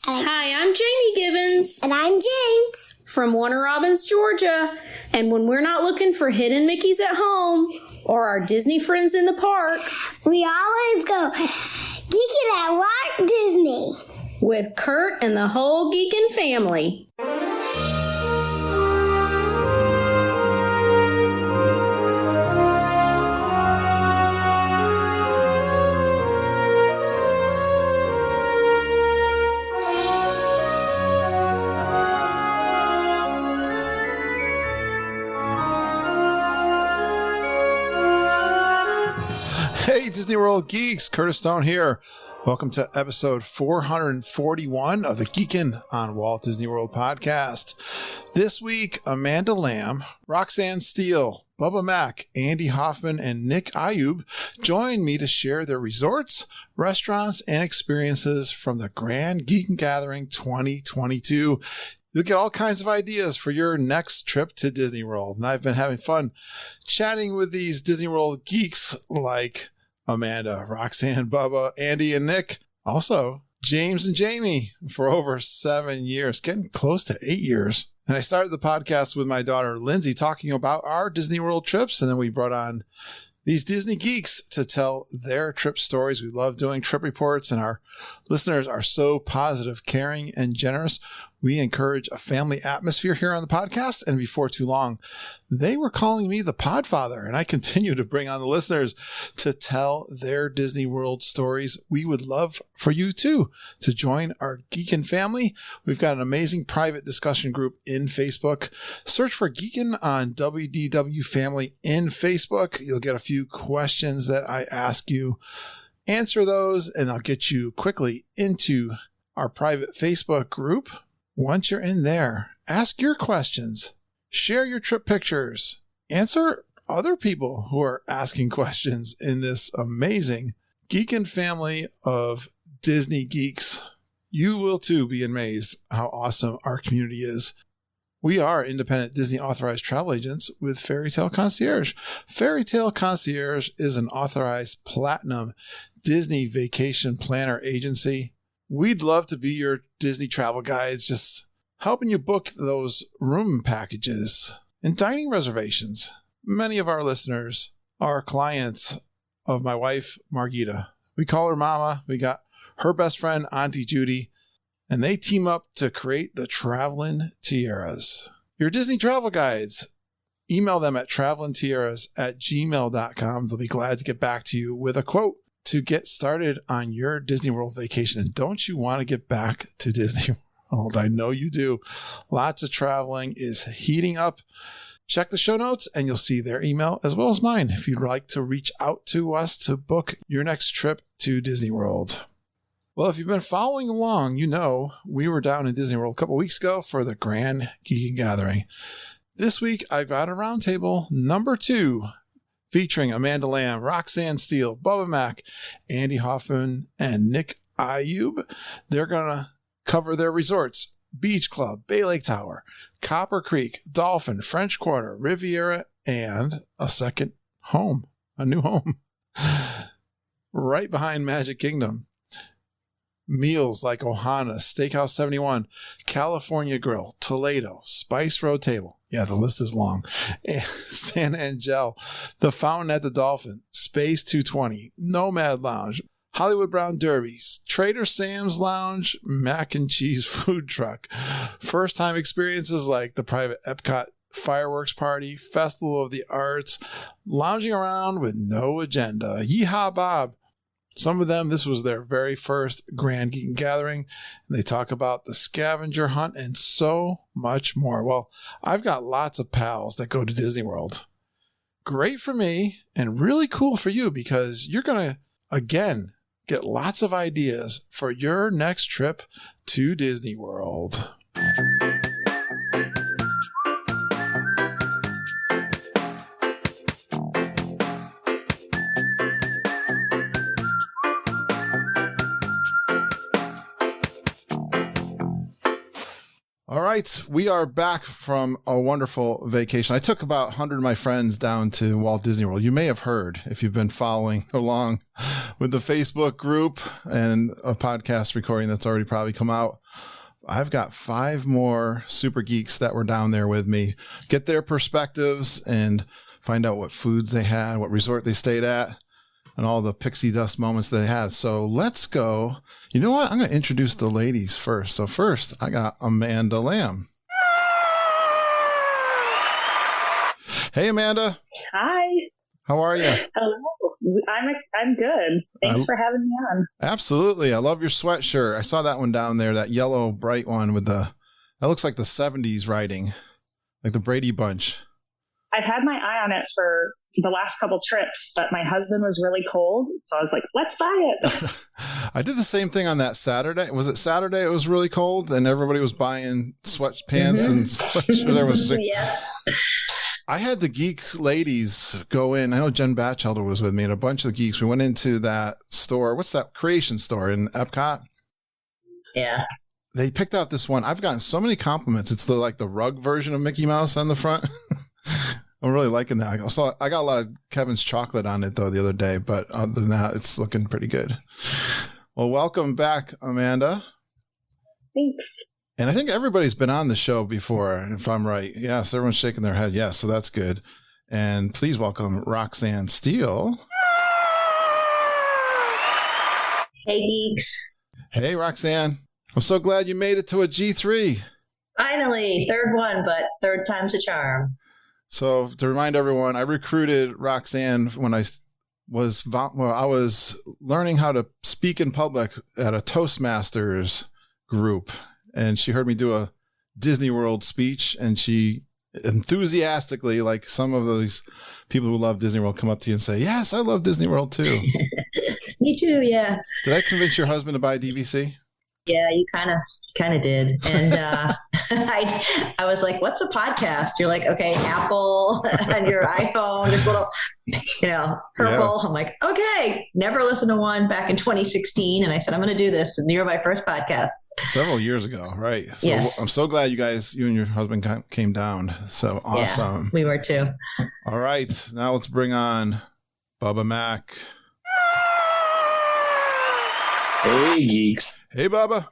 Hi, I'm Jamie Gibbons. And I'm James. From Warner Robins, Georgia. And when we're not looking for hidden Mickeys at home or our Disney friends in the park, we always go geeking at Walt Disney. With Kurt and the whole Geekin' family. Hey, Disney World geeks, Curtis Stone here. Welcome to episode 441 of the Geekin' on Walt Disney World podcast. This week, Amanda Lamb, Roxanne Steele, Bubba Mack, Andy Hoffman, and Nick Iyoob join me to share their resorts, restaurants, and experiences from the Grand Geekin' Gathering 2022. You'll get all kinds of ideas for your next trip to Disney World. And I've been having fun chatting with these Disney World geeks like Amanda, Roxanne, Bubba, Andy, and Nick. Also, James and Jamie for over 7 years, getting close to 8 years. And I started the podcast with my daughter, Lindsay, talking about our Disney World trips. And then we brought on these Disney geeks to tell their trip stories. We love doing trip reports, and our listeners are so positive, caring, and generous. We encourage a family atmosphere here on the podcast, and before too long, they were calling me the Podfather, and I continue to bring on the listeners to tell their Disney World stories. We would love for you, too, to join our Geekin' family. We've got an amazing private discussion group in Facebook. Search for Geekin' on WDW Family in Facebook. You'll get a few questions that I ask you. Answer those, and I'll get you quickly into our private Facebook group. Once you're in there, ask your questions, share your trip pictures, answer other people who are asking questions in this amazing Geekin' family of Disney geeks. You will too be amazed how awesome our community is. We are independent Disney authorized travel agents with Fairy Tale Concierge. Fairy Tale Concierge is an authorized platinum Disney vacation planner agency. We'd love to be your Disney travel guides, just helping you book those room packages and dining reservations. Many of our listeners are clients of my wife, Margita. We call her Mama. We got her best friend, Auntie Judy, and they team up to create the Travelin' Tiaras. Your Disney travel guides. Email them at travelintiaras@gmail.com. They'll be glad to get back to you with a quote to get started on your Disney World vacation. And don't you want to get back to Disney World? I know you do. Lots of traveling is heating up. Check the show notes and you'll see their email as well as mine if you'd like to reach out to us to book your next trip to Disney World. Well, if you've been following along, you know we were down in Disney World a couple weeks ago for the Grand Geekin' Gathering. This week, I've got a roundtable number 2 featuring Amanda Lamb, Roxanne Steele, Bubba Mack, Andy Hoffman, and Nick Iyoob. They're going to cover their resorts: Beach Club, Bay Lake Tower, Copper Creek, Dolphin, French Quarter, Riviera, and a second home, a new home, right behind Magic Kingdom. Meals like Ohana, Steakhouse 71, California Grill, Toledo, Spice Road Table. Yeah, the list is long. San Angel, The Fountain at the Dolphin, Space 220, Nomad Lounge, Hollywood Brown Derbies, Trader Sam's Lounge, Mac and Cheese Food Truck. First-time experiences like the private Epcot fireworks party, Festival of the Arts, lounging around with no agenda. Yeehaw Bob. Some of them, this was their very first Grand Geekin' Gathering, and they talk about the scavenger hunt and so much more. Well, I've got lots of pals that go to Disney World. Great for me and really cool for you because you're going to, again, get lots of ideas for your next trip to Disney World. All right, we are back from a wonderful vacation. I took about 100 of my friends down to Walt Disney World. You may have heard if you've been following along with the Facebook group and a podcast recording that's already probably come out. I've got 5 more super geeks that were down there with me. Get their perspectives and find out what foods they had, what resort they stayed at, and all the pixie dust moments they had. So let's go. You know what? I'm going to introduce the ladies first. So first, I got Amanda Lamb. Hey, Amanda. Hi. How are you? Hello. I'm good. Thanks for having me on. Absolutely. I love your sweatshirt. I saw that one down there, that yellow bright one with that looks like the 70s writing, like the Brady Bunch. I've had my eye on it for the last couple trips, but my husband was really cold, so I was like, let's buy it. I did the same thing on that Saturday. Was it Saturday? It was really cold and everybody was buying sweatpants and sweatshirts. There was Yes. I had the geeks ladies go in. I know Jen Batchelder was with me and a bunch of the geeks. We went into that store. What's that creation store in Epcot? Yeah. They picked out this one. I've gotten so many compliments. It's the rug version of Mickey Mouse on the front. I'm really liking that. I got a lot of Kevin's chocolate on it, though, the other day. But other than that, it's looking pretty good. Well, welcome back, Amanda. Thanks. And I think everybody's been on the show before, if I'm right. Yes, everyone's shaking their head. Yes, so that's good. And please welcome Roxanne Steele. Hey, geeks. Hey, Roxanne. I'm so glad you made it to a G3. Finally, third one, but third time's a charm. So to remind everyone, I recruited Roxanne when I was learning how to speak in public at a Toastmasters group. And she heard me do a Disney World speech, and she enthusiastically, like some of those people who love Disney World, come up to you and say, yes, I love Disney World too. Me too, yeah. Did I convince your husband to buy DVC? Yeah, you kind of did. And I was like, what's a podcast? You're like, okay, Apple on your iPhone. There's a little, purple. Yeah. I'm like, okay, never listened to one back in 2016. And I said, I'm going to do this. And you're my first podcast. Several years ago, right? So yes. I'm so glad you and your husband came down. So awesome. Yeah, we were too. All right. Now let's bring on Bubba Mack. Hey, geeks. Hey, Bubba.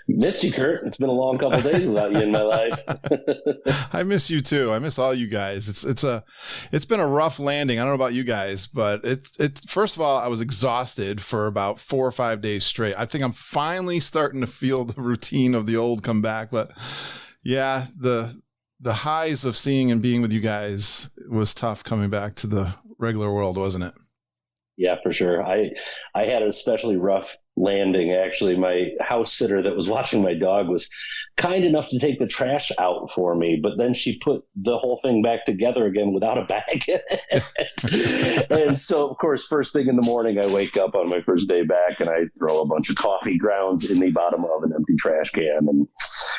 Missed you, Kurt. It's been a long couple of days without you in my life. I miss you too. I miss all you guys. It's been a rough landing. I don't know about you guys, but it's first of all, I was exhausted for about 4 or 5 days straight. I think I'm finally starting to feel the routine of the old come back. But yeah, the highs of seeing and being with you guys was tough coming back to the regular world, wasn't it? Yeah, for sure. I had an especially rough landing. Actually, my house sitter that was watching my dog was kind enough to take the trash out for me, but then she put the whole thing back together again without a bag in it. And so, of course, first thing in the morning, I wake up on my first day back and I throw a bunch of coffee grounds in the bottom of an empty trash can. And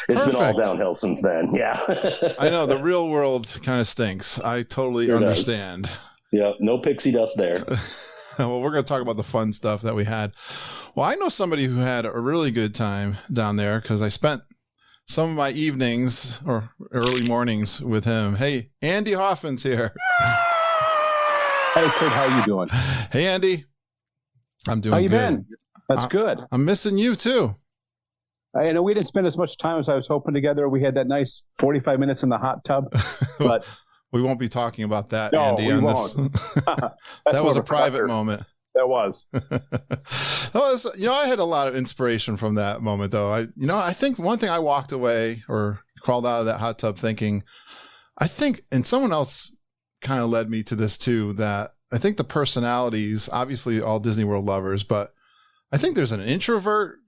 it's Perfect. been all downhill since then. Yeah. I know the real world kind of stinks. I totally understand. Yeah. No pixie dust there. Well, we're going to talk about the fun stuff that we had. Well, I know somebody who had a really good time down there because I spent some of my evenings or early mornings with him. Hey, Andy Hoffman's here. Hey, Kurt, how you doing? Hey, Andy. I'm doing good. How you been? That's good. I'm missing you, too. I know we didn't spend as much time as I was hoping together. We had that nice 45 minutes in the hot tub, but... We won't be talking about that, no, Andy. We won't. That was a private moment. That was. I had a lot of inspiration from that moment, though. I think one thing I walked away or crawled out of that hot tub thinking, and someone else kind of led me to this too, that I think the personalities, obviously all Disney World lovers, but I think there's an introvert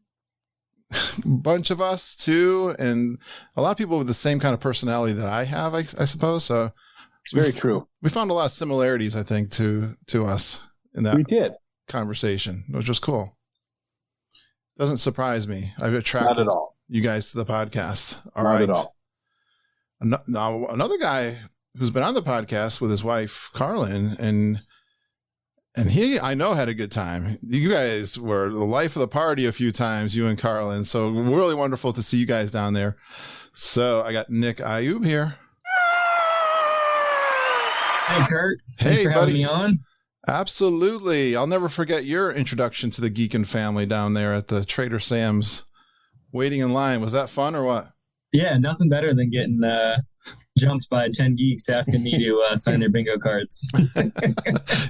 bunch of us too, and a lot of people with the same kind of personality that I have, I suppose. So it's very true. We found a lot of similarities, I think, to us in that conversation, which was cool. Doesn't surprise me. I've attracted you guys to the podcast. All right. Not at all. Now, another guy who's been on the podcast with his wife, Carlin, and And he, I know, had a good time. You guys were the life of the party a few times, you and Carlin. So really wonderful to see you guys down there. So I got Nick Iyoob here. Hey, Kurt. Thanks for having me on. Absolutely. I'll never forget your introduction to the Geekin family down there at the Trader Sam's waiting in line. Was that fun or what? Yeah, nothing better than getting jumped by 10 geeks asking me to sign their bingo cards.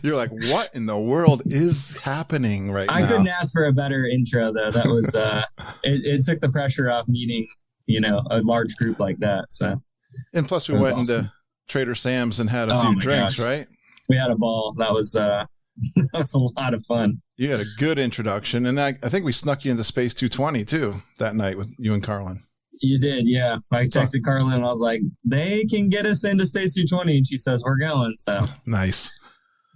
You're like, what in the world is happening right now? I couldn't ask for a better intro, though. That was it took the pressure off meeting, a large group like that. So, and plus we went into Trader Sam's and had a few drinks, right? We had a ball. That was a lot of fun. You had a good introduction, and I think we snuck you into Space 220 too that night with you and Carlin. You did, yeah. I texted Carlin and I was like, they can get us into Space 220, and she says we're going. So nice.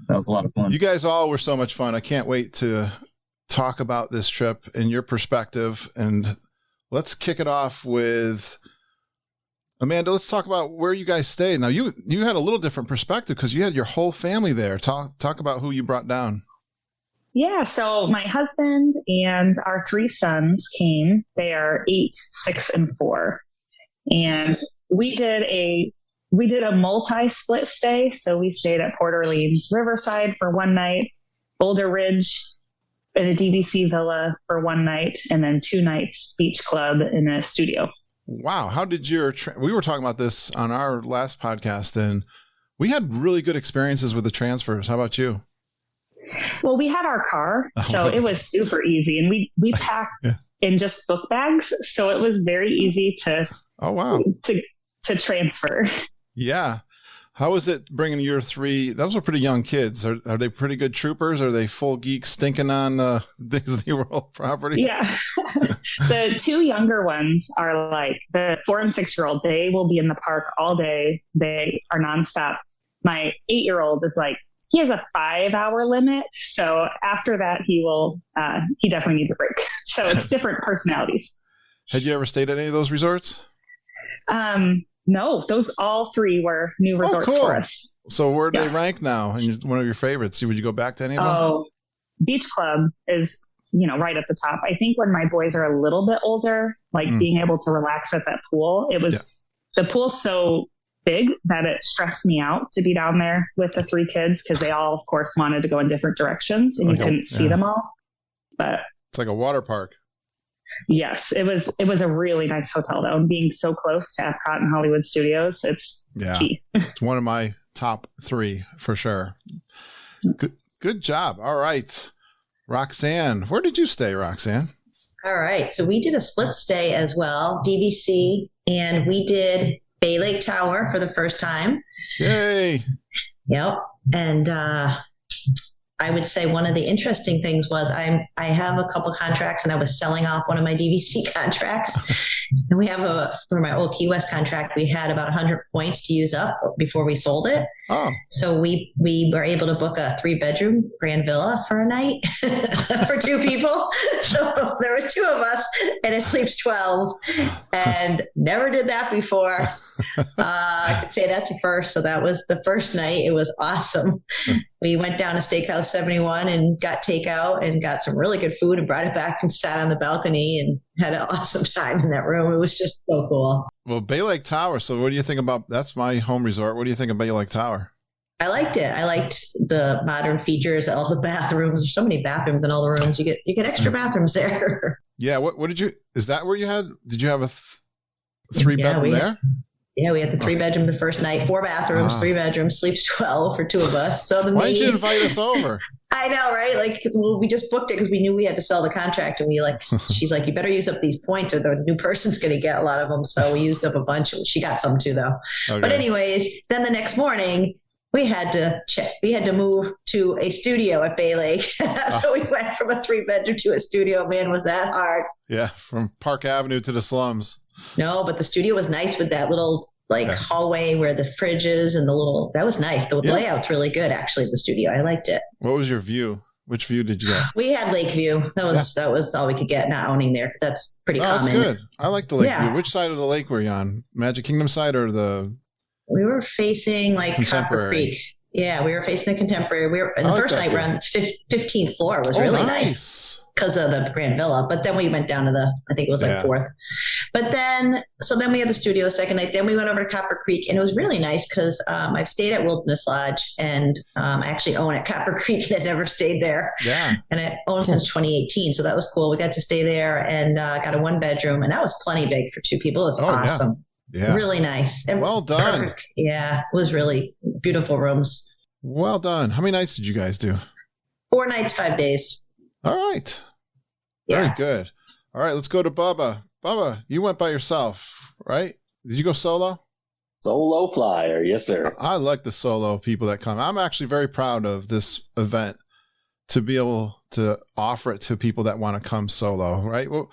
That was a lot of fun. You guys all were so much fun. I can't wait to talk about this trip and your perspective. And let's kick it off with Amanda. Let's talk about where you guys stayed. Now you had a little different perspective because you had your whole family there. Talk about who you brought down. Yeah, so my husband and our 3 sons came. They are 8, 6, and 4. And we did a multi-split stay. So we stayed at Port Orleans Riverside for one night, Boulder Ridge in a DVC villa for one night, and then 2 nights beach club in a studio. Wow. How did we were talking about this on our last podcast, and we had really good experiences with the transfers. How about you? Well, we had our car, so it was super easy, and we packed in just book bags, so it was very easy to to transfer. Yeah. How was it bringing your 3? Those were pretty young kids. Are they pretty good troopers? Are they full geeks stinking on Disney World property? Yeah. The 2 younger ones are like the 4 and 6-year-old. They will be in the park all day. They are nonstop. My 8-year-old is like, he has a 5-hour limit. So after that, he definitely needs a break. So it's different personalities. Had you ever stayed at any of those resorts? No, those all 3 were new resorts for us. So where do they rank now? And one of your favorites? Would you go back to any of them? Oh, Beach Club is, right at the top. I think when my boys are a little bit older, like being able to relax at that pool, the pool's so big that it stressed me out to be down there with the 3 kids because they all, of course, wanted to go in different directions and you couldn't see them all. But it's like a water park. Yes, it was a really nice hotel though. And being so close to Epcot and Hollywood Studios, it's key. It's one of my top 3 for sure. Good job. All right. Roxanne, where did you stay, Roxanne? All right. So we did a split stay as well, DVC, and we did Bay Lake Tower for the first time. Yay. Yep. And I would say one of the interesting things was I have a couple contracts and I was selling off one of my DVC contracts. And we have for my old Key West contract, we had about 100 points to use up before we sold it. Oh. So we were able to book a 3-bedroom grand villa for a night for 2 people. So there was 2 of us and it sleeps 12 and never did that before. I could say that's a first. So that was the first night. It was awesome. We went down to Steakhouse 71 and got takeout and got some really good food and brought it back and sat on the balcony and had an awesome time in that room. It was just so cool. Well, Bay Lake Tower. So what do you think about, that's my home resort. What do you think of Bay Lake Tower? I liked it. I liked the modern features, all the bathrooms. There's so many bathrooms in all the rooms. You get extra bathrooms there. Yeah. What did you, is that where you had, did you have a 3-bedroom there? Yeah, we had the 3-bedroom the first night, 4 bathrooms, 3 bedrooms, sleeps 12 for 2 of us. So why didn't you invite us over? I know, right? Like, we just booked it because we knew we had to sell the contract, and she's like, you better use up these points, or the new person's going to get a lot of them. So we used up a bunch. She got some too, though. Okay. But anyways, then the next morning we had to move to a studio at Bay Lake. So we went from a 3-bedroom to a studio. Man, was that hard? Yeah, from Park Avenue to the slums. No, but the studio was nice with that little hallway where the fridge is and that was nice. The layout's really good, actually, the studio. I liked it. What was your view? Which view did you get? We had lake view. That was all we could get, not owning there. That's pretty common. That's good. I like the lake view. Which side of the lake were you on? Magic Kingdom side or the... We were facing like Copper Creek. Yeah, we were facing the Contemporary. We were, and the first night we were on the 15th floor. It was really nice because of the Grand Villa. But then we went down to I think it was like 4th. But then we had the studio the second night. Then we went over to Copper Creek, and it was really nice because I've stayed at Wilderness Lodge, and I actually own at Copper Creek, and I'd never stayed there. Yeah. And I owned since 2018, so that was cool. We got to stay there and got a 1-bedroom, and that was plenty big for 2 people. It was awesome. Yeah. Really nice. And well done. Perfect. Yeah, it was really beautiful rooms. Well done. How many nights did you guys do? 4 nights, 5 days. All right. Very good. All right, let's go to Bubba. Bubba, you went by yourself, right? Did you go solo? Solo flyer, yes, sir. I like the solo people that come. I'm actually very proud of this event to be able to offer it to people that want to come solo, right? Well,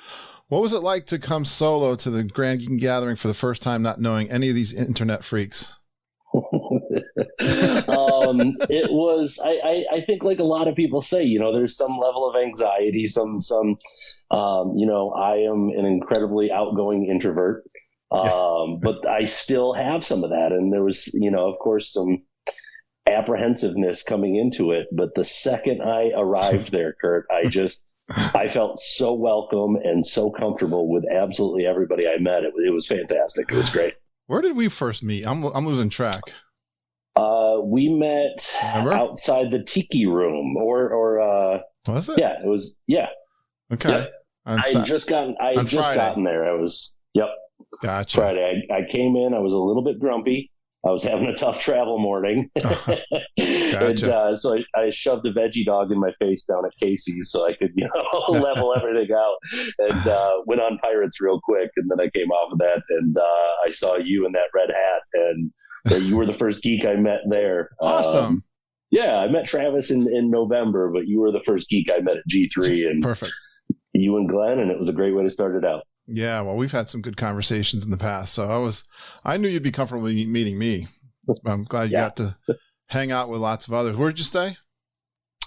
what was it like to come solo to the Grand Geek Gathering for the first time, not knowing any of these internet freaks? It was, I think like a lot of people say, there's some level of anxiety, I am an incredibly outgoing introvert, but I still have some of that. And there was, of course, some apprehensiveness coming into it. But the second I arrived there, Kurt, I felt so welcome and so comfortable with absolutely everybody I met. It was fantastic. It was great. Where did we first meet? I'm losing track. We met outside the Tiki Room, or was it? Yeah, it was. Yeah. Okay. Yeah. I had just gotten there. I was. Yep. Gotcha. Friday. I came in. I was a little bit grumpy. I was having a tough travel morning. Gotcha. And, so I shoved a veggie dog in my face down at Casey's so I could, level everything out, and went on Pirates real quick. And then I came off of that, and I saw you in that red hat, and you were the first geek I met there. Awesome. Yeah, I met Travis in November, but you were the first geek I met at G3. And perfect. You and Glenn, and it was a great way to start it out. Yeah, well, we've had some good conversations in the past, so I knew you'd be comfortable meeting me. I'm glad you got to hang out with lots of others. Where'd you stay?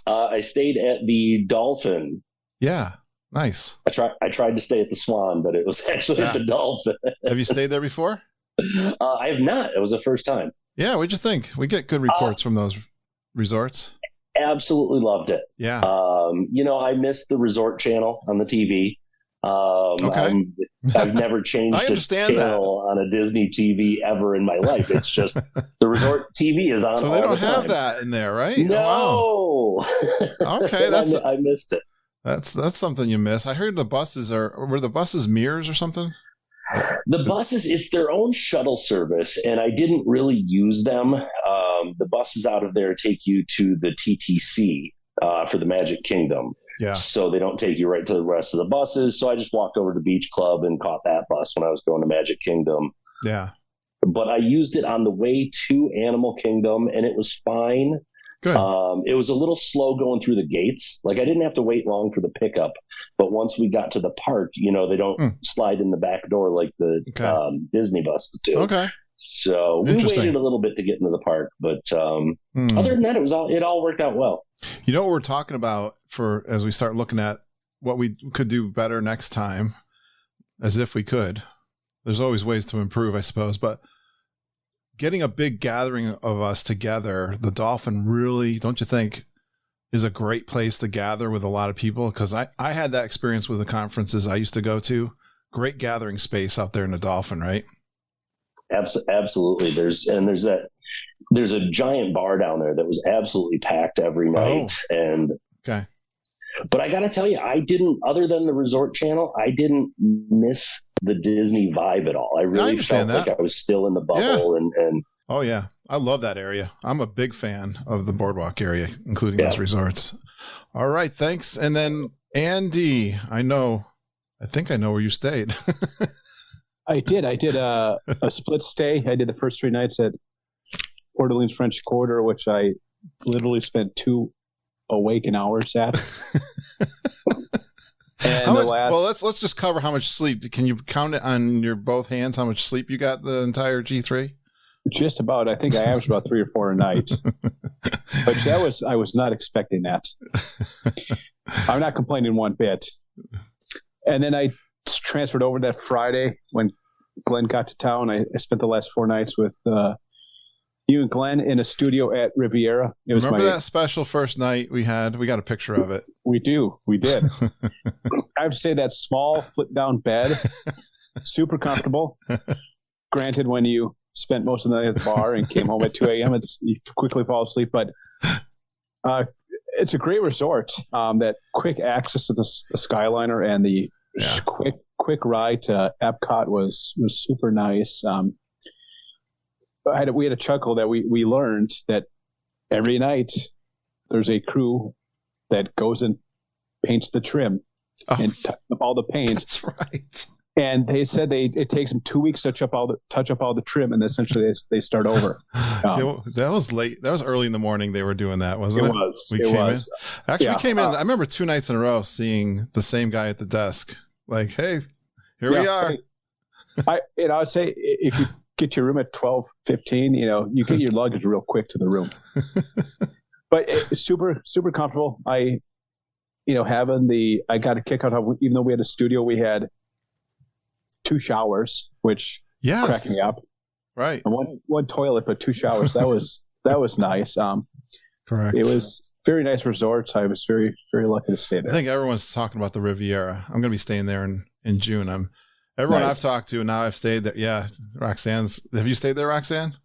I stayed at the Dolphin. Yeah, nice. I tried to stay at the Swan, but it was actually at the Dolphin. Have you stayed there before? I have not. It was the first time. Yeah, what'd you think? We get good reports from those resorts. Absolutely loved it. Yeah. I missed the resort channel on the TV. Okay. I've never changed a channel on a Disney TV ever in my life. It's just the resort TV is on. So they don't have that in there, right? No. Oh, wow. Okay, I missed it. That's something you miss. I heard were the buses mirrors or something? The buses, it's their own shuttle service, and I didn't really use them. The buses out of there take you to the TTC for the Magic Kingdom. Yeah. So they don't take you right to the rest of the buses. So I just walked over to Beach Club and caught that bus when I was going to Magic Kingdom. Yeah. But I used it on the way to Animal Kingdom, and it was fine. Good. It was a little slow going through the gates. Like I didn't have to wait long for the pickup, but once we got to the park, they don't slide in the back door like the Disney buses do. Okay. So we waited a little bit to get into the park, but other than that, it all worked out well. You know what we're talking about as we start looking at what we could do better next time, as if we could. There's always ways to improve, I suppose, but getting a big gathering of us together, the Dolphin really, don't you think, is a great place to gather with a lot of people? Because I had that experience with the conferences I used to go to. Great gathering space out there in the Dolphin, right? Absolutely. There's a giant bar down there that was absolutely packed every night. But I got to tell you, I didn't, other than the resort channel, I didn't miss the Disney vibe at all. I really felt like I was still in the bubble. And oh yeah, I love that area. I'm a big fan of the boardwalk area, including those resorts. All right, thanks. And then Andy, I think I know where you stayed. I did a split stay. I did the first 3 nights at Port Orleans French Quarter, which I literally spent 2 awakened hours at. Well, let's just cover how much sleep. Can you count it on your both hands how much sleep you got the entire G3? Just about. I think I averaged about 3 or 4 a night. But I was not expecting that. I'm not complaining one bit. And then I transferred over that Friday when Glenn got to town. I spent the last 4 nights with You and Glenn in a studio at Riviera. It was Remember that special first night we had? We got a picture of it. We do. We did. I have to say that small flip-down bed, super comfortable. Granted, when you spent most of the night at the bar and came home at 2 a.m., you quickly fall asleep. But it's a great resort. That quick access to the Skyliner and the quick ride to Epcot was super nice. We had a chuckle that we learned that every night there's a crew that goes and paints the trim and touch up all the paint. That's right. And they said it takes them 2 weeks to touch up all the trim, and essentially they start over. That was late. That was early in the morning. They were doing that, wasn't it? It was. We came in. I remember 2 nights in a row seeing the same guy at the desk. Like, hey, here we are. I would say if you get your room at 12:15, you get your luggage real quick to the room. But it's super, super comfortable. I got a kick out of, even though we had a studio, we had 2 showers, which cracked me up. Right. And one toilet, but 2 showers. That was nice. Correct. It was very nice resorts. I was very, very lucky to stay there. I think everyone's talking about the Riviera. I'm going to be staying there in June. Everyone nice. I've talked to, and now I've stayed there. Yeah, have you stayed there, Roxanne?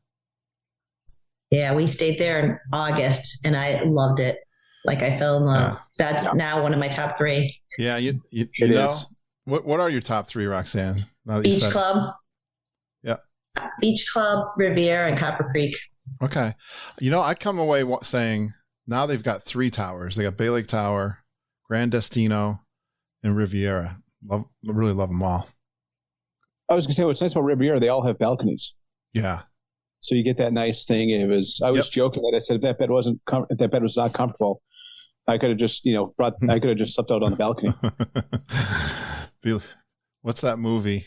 Yeah, we stayed there in August, and I loved it. Like, I fell in love. That's now one of my top 3. Yeah, you know. What are your top 3, Roxanne? Beach Club. Yeah. Beach Club, Riviera, and Copper Creek. Okay. I come away saying now they've got 3 towers. They got Bay Lake Tower, Grand Destino, and Riviera. Really love them all. I was going to say, what's nice about Riviera, they all have balconies. Yeah. So you get that nice thing. I was joking that I said if that bed was not comfortable, I could have just slept out on the balcony. What's that movie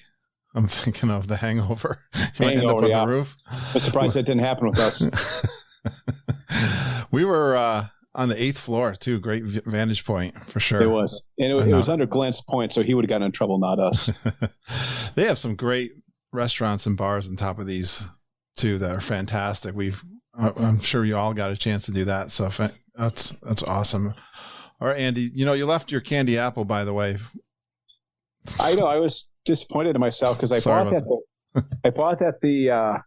I'm thinking of? The Hangover. Hangover, on the roof. I'm surprised that didn't happen with us. We were on the 8th floor too. Great vantage point for sure. It was, and it was under Glenn's point, so he would have gotten in trouble, not us. They have some great restaurants and bars on top of these too that are fantastic. I'm sure you all got a chance to do that, so that's awesome. All right, Andy, you left your candy apple, by the way. I know. I was disappointed in myself because I bought that the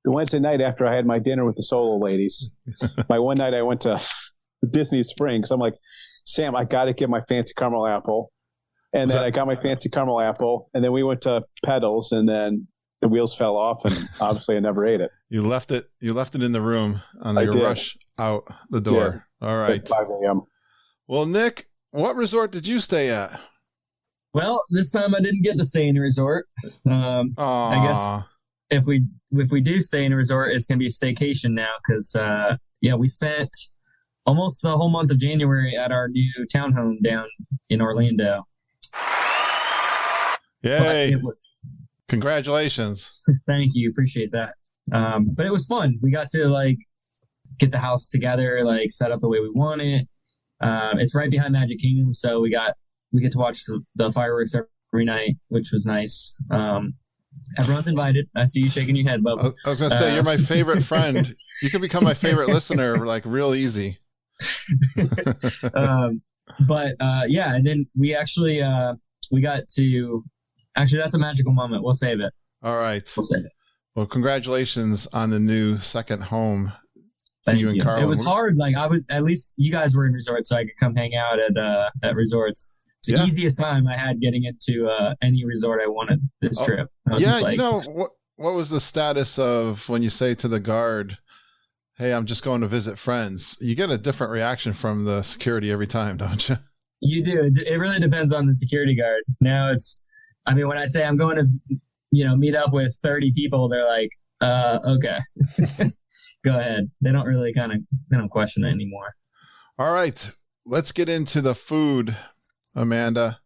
Wednesday night after I had my dinner with the Solo ladies. My one night I went to Disney Springs. I'm like, Sam, I got to get my fancy caramel apple. And then I got my fancy caramel apple. And then we went to Pedals, and then the wheels fell off, and obviously I never ate it. You left it in the room on your rush out the door. Yeah. All right. 5 a.m. Well, Nick, what resort did you stay at? Well, this time I didn't get to stay in a resort. I guess if we do stay in a resort, it's going to be a staycation now because, we spent almost the whole month of January at our new townhome down in Orlando. Yay. Congratulations. Thank you. Appreciate that. But it was fun. We got to get the house together, set up the way we want it. It's right behind Magic Kingdom, so we get to watch the fireworks every night, which was nice. Everyone's invited. I see you shaking your head, Bubba. I was going to say, you're my favorite friend. You can become my favorite listener, real easy. And then we actually, we got to, that's a magical moment. We'll save it. All right. We'll save it. Well, congratulations on the new second home. Thank you. And Carla. It was hard. At least you guys were in resorts, so I could come hang out at resorts. It's the easiest time I had getting into any resort I wanted this trip. What was the status of when you say to the guard, hey, I'm just going to visit friends? You get a different reaction from the security every time, don't you? You do. It really depends on the security guard. Now when I say I'm going to, meet up with 30 people, they're like, okay, go ahead. They don't really they don't question it anymore. All right, let's get into the food. Amanda,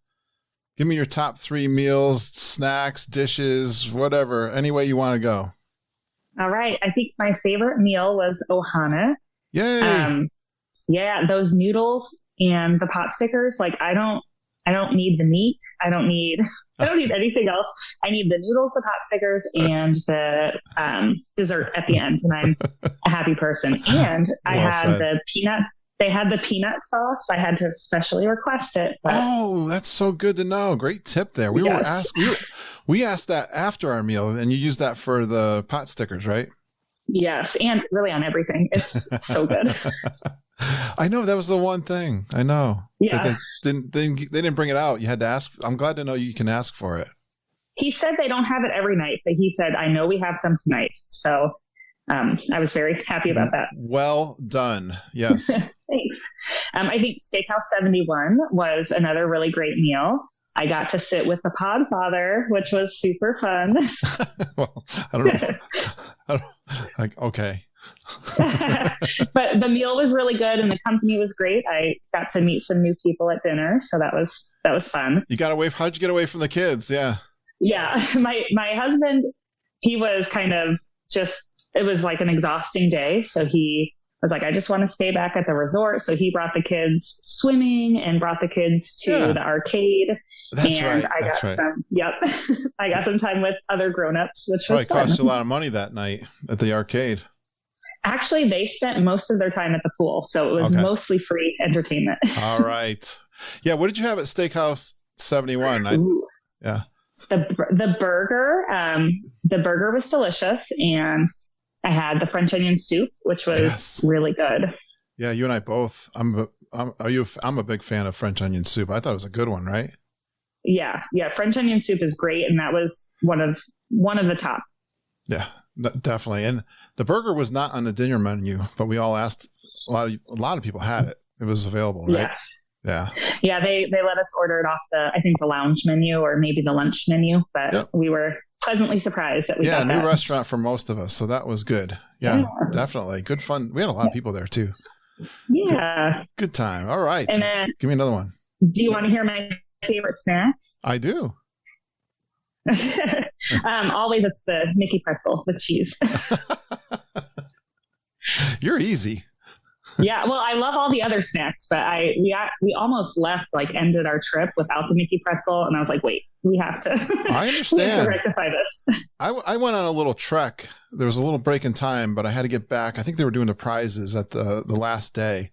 give me your top 3 meals, snacks, dishes, whatever, any way you want to go. All right. I think my favorite meal was Ohana. Yay. Those noodles and the pot stickers. I I don't need the meat. I don't need anything else. I need the noodles, the pot stickers, and the dessert at the end, and I'm a happy person. And I had the peanut. They had the peanut sauce. I had to specially request it. Oh, that's so good to know. Great tip there. We asked that after our meal, and you used that for the pot stickers, right? Yes, and really on everything. It's so good. I know, that was the one thing. I know. Yeah. They didn't bring it out. You had to ask. I'm glad to know you can ask for it. He said they don't have it every night, but he said, I know we have some tonight. So I was very happy about that. Well done. Yes. Thanks. I think Steakhouse 71 was another really great meal. I got to sit with the Podfather, which was super fun. Well, I don't know. Okay. But the meal was really good and the company was great. I got to meet some new people at dinner, so that was fun. How'd you get away from the kids? Yeah. Yeah. My husband, he was it was like an exhausting day. So he was like, I just want to stay back at the resort. So he brought the kids swimming and brought the kids to the arcade. That's right. I got some time with other grownups, which was probably fun. cost you a lot of money that night at the arcade. Actually, they spent most of their time at the pool, so it was mostly free entertainment. All right. Yeah. What did you have at Steakhouse 71? Yeah. The burger. The burger was delicious, and I had the French onion soup, which was really good. Yeah, you and I both. I'm a big fan of French onion soup. I thought it was a good one, right? Yeah. French onion soup is great, and that was one of the top. Yeah, definitely. And the burger was not on the dinner menu, but we all asked. A lot of people had it. It was available, right? Yes. Yeah. Yeah, they let us order it off the lounge menu or maybe the lunch menu, but we were pleasantly surprised that we got that. New restaurant for most of us, so that was good. Yeah, definitely. Good fun. We had a lot of people there too. Yeah. Good time. All right. And then, give me another one. Do you want to hear my favorite snack? I do. Always it's the Mickey pretzel with cheese. You're easy. Yeah, well, I love all the other snacks, but we almost left, ended our trip without the Mickey pretzel, and I was like, wait, we have to. I understand. We have to rectify this. I went on a little trek. There was a little break in time, but I had to get back. I think they were doing the prizes at the last day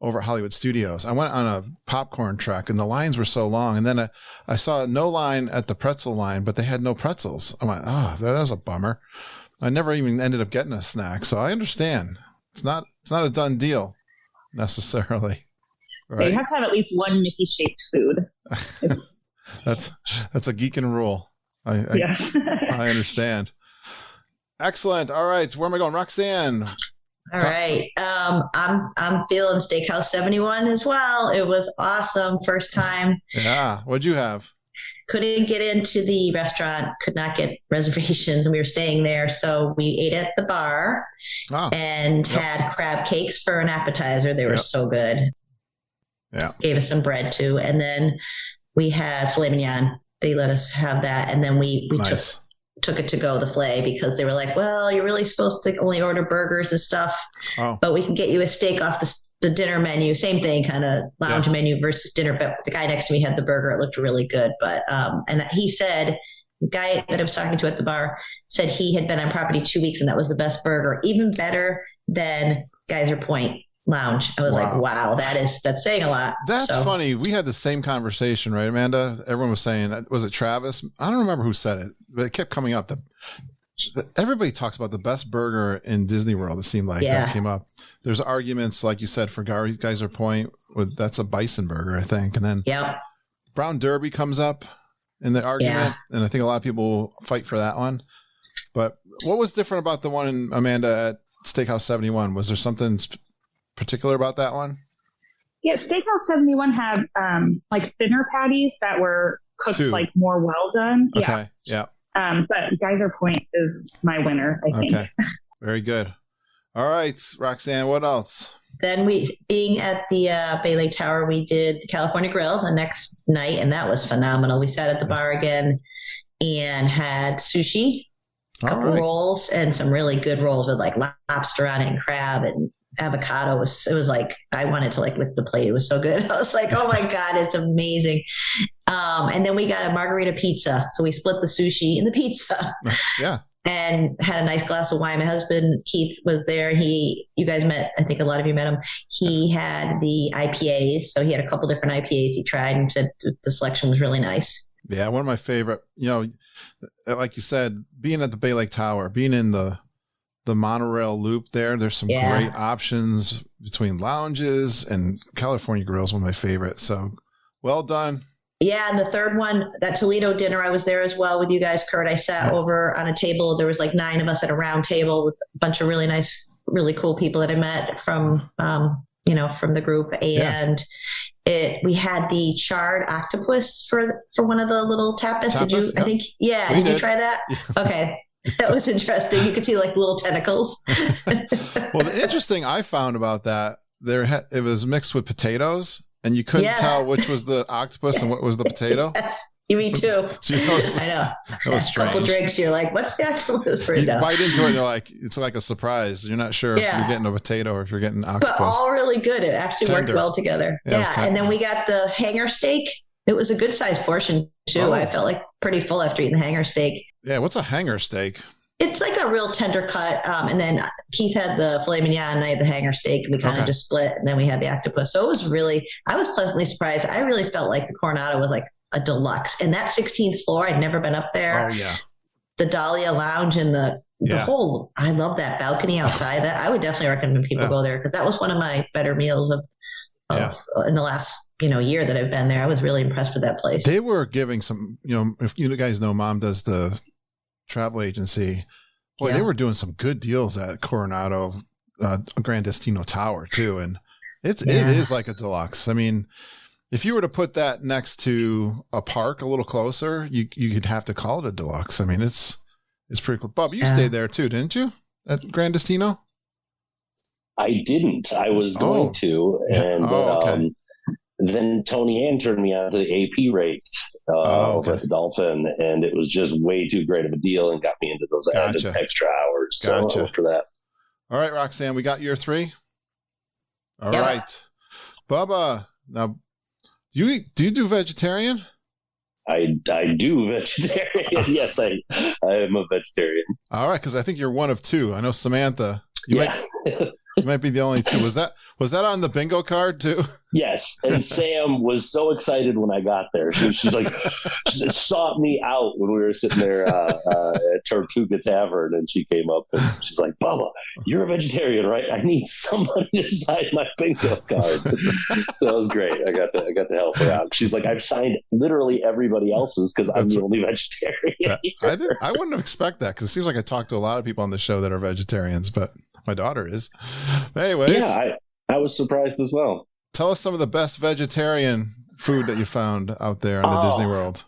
over at Hollywood Studios. I went on a popcorn trek, and the lines were so long. And then I saw no line at the pretzel line, but they had no pretzels. I went, oh, that was a bummer. I never even ended up getting a snack, so I understand. It's not a done deal necessarily. Right? You have to have at least one Mickey shaped food. That's a geekin' rule. Yes. I understand. Excellent. All right, where am I going, Roxanne? All right. I'm feeling Steakhouse 71 as well. It was awesome. First time. Yeah. What'd you have? Couldn't get into the restaurant, could not get reservations, and we were staying there. So we ate at the bar and had crab cakes for an appetizer. They were so good. Yeah. Gave us some bread too. And then we had filet mignon. They let us have that. And then we took it to go, the filet, because they were like, well, you're really supposed to only order burgers and stuff, but we can get you a steak off the dinner menu. Same thing, kind of lounge menu versus dinner. But the guy next to me had the burger. It looked really good. But and he said, the guy that I was talking to at the bar said he had been on property 2 weeks and that was the best burger, even better than Geyser Point Lounge. I was like, wow, that's saying a lot. That's funny. We had the same conversation, right, Amanda? Everyone was saying, was it Travis? I don't remember who said it, but it kept coming up. Everybody talks about the best burger in Disney World. It seemed like that came up. There's arguments, like you said, for Geyser Point. That's a bison burger, I think. And then Brown Derby comes up in the argument, and I think a lot of people will fight for that one. But what was different about the one in Amanda at Steakhouse 71? Was there something particular about that one? Yeah, Steakhouse 71 had thinner patties that were cooked more well done. Okay. Yeah. But Geyser Point is my winner, I think. Okay. Very good. All right, Roxanne, what else? Then being at the Bay Lake Tower, we did the California Grill the next night, and that was phenomenal. We sat at the bar again and had sushi, a couple rolls, and some really good rolls with lobster on it and crab and avocado it was like, I wanted to like lick the plate. It was so good. I was like, oh my God, it's amazing. And then we got a margarita pizza. So we split the sushi and the pizza. Yeah. And had a nice glass of wine. My husband, Keith, was there. You guys met, I think a lot of you met him. He had the IPAs. So he had a couple different IPAs he tried and said the selection was really nice. Yeah. One of my favorite, like you said, being at the Bay Lake Tower, being in the monorail loop there's some great options between lounges, and California Grill is one of my favorites. So well done. Yeah, and the third one, that Toledo dinner, I was there as well with you guys, Kurt. I sat over on a table. There was like 9 of us at a round table with a bunch of really nice, really cool people that I met from, from the group. And we had the charred octopus for one of the little tapas. Did you? I think. Yeah. Did you try that? Okay. That was interesting. You could see like little tentacles. Well, the interesting I found about that, it was mixed with potatoes. And you couldn't tell which was the octopus and what was the potato? Yes, me too. I know. That was strange. A couple drinks, you're like, what's the octopus for? You bite into it and you're like, it's like a surprise. You're not sure if you're getting a potato or if you're getting octopus. But all really good. It actually worked well together. Yeah. And then we got the hanger steak. It was a good sized portion too. Oh. I felt like pretty full after eating the hanger steak. Yeah. What's a hanger steak? It's like a real tender cut. And then Keith had the filet mignon and I had the hanger steak, and we kind of just split. And then we had the octopus. So I was pleasantly surprised. I really felt like the Coronado was like a deluxe. And that 16th floor, I'd never been up there. Oh, yeah. The Dahlia Lounge and the whole, I love that balcony outside. That I would definitely recommend people go there, because that was one of my better meals of in the last year that I've been there. I was really impressed with that place. They were giving some, if you guys know, Mom does the travel agency. Boy, they were doing some good deals at Coronado Grand Destino Tower too, and it is like a deluxe. I mean, if you were to put that next to a park a little closer, you could have to call it a deluxe. I mean, it's pretty cool. Bob, you stayed there too, didn't you, at Grand Destino? I didn't. I was going to, and then Tony Ann turned me on to the AP rate over at the Dolphin, and it was just way too great of a deal and got me into those added extra hours. So after that. All right, Roxanne, we got your 3. All right. Bubba, now, do you do vegetarian? I do vegetarian. Yes, I am a vegetarian. All right, because I think you're one of 2. I know Samantha. You might be the only 2. Was that on the bingo card too? Yes. And Sam was so excited when I got there. She's like, she sought me out when we were sitting there at Tortuga Tavern, and she came up and she's like, Bubba, you're a vegetarian, right? I need somebody to sign my bingo card. So that was great. I got to help her out. She's like, I've signed literally everybody else's because I'm the only vegetarian. I wouldn't have expected that, because it seems like I talked to a lot of people on the show that are vegetarians, but my daughter is. But anyways. Yeah, I was surprised as well. Tell us some of the best vegetarian food that you found out there in the Disney World.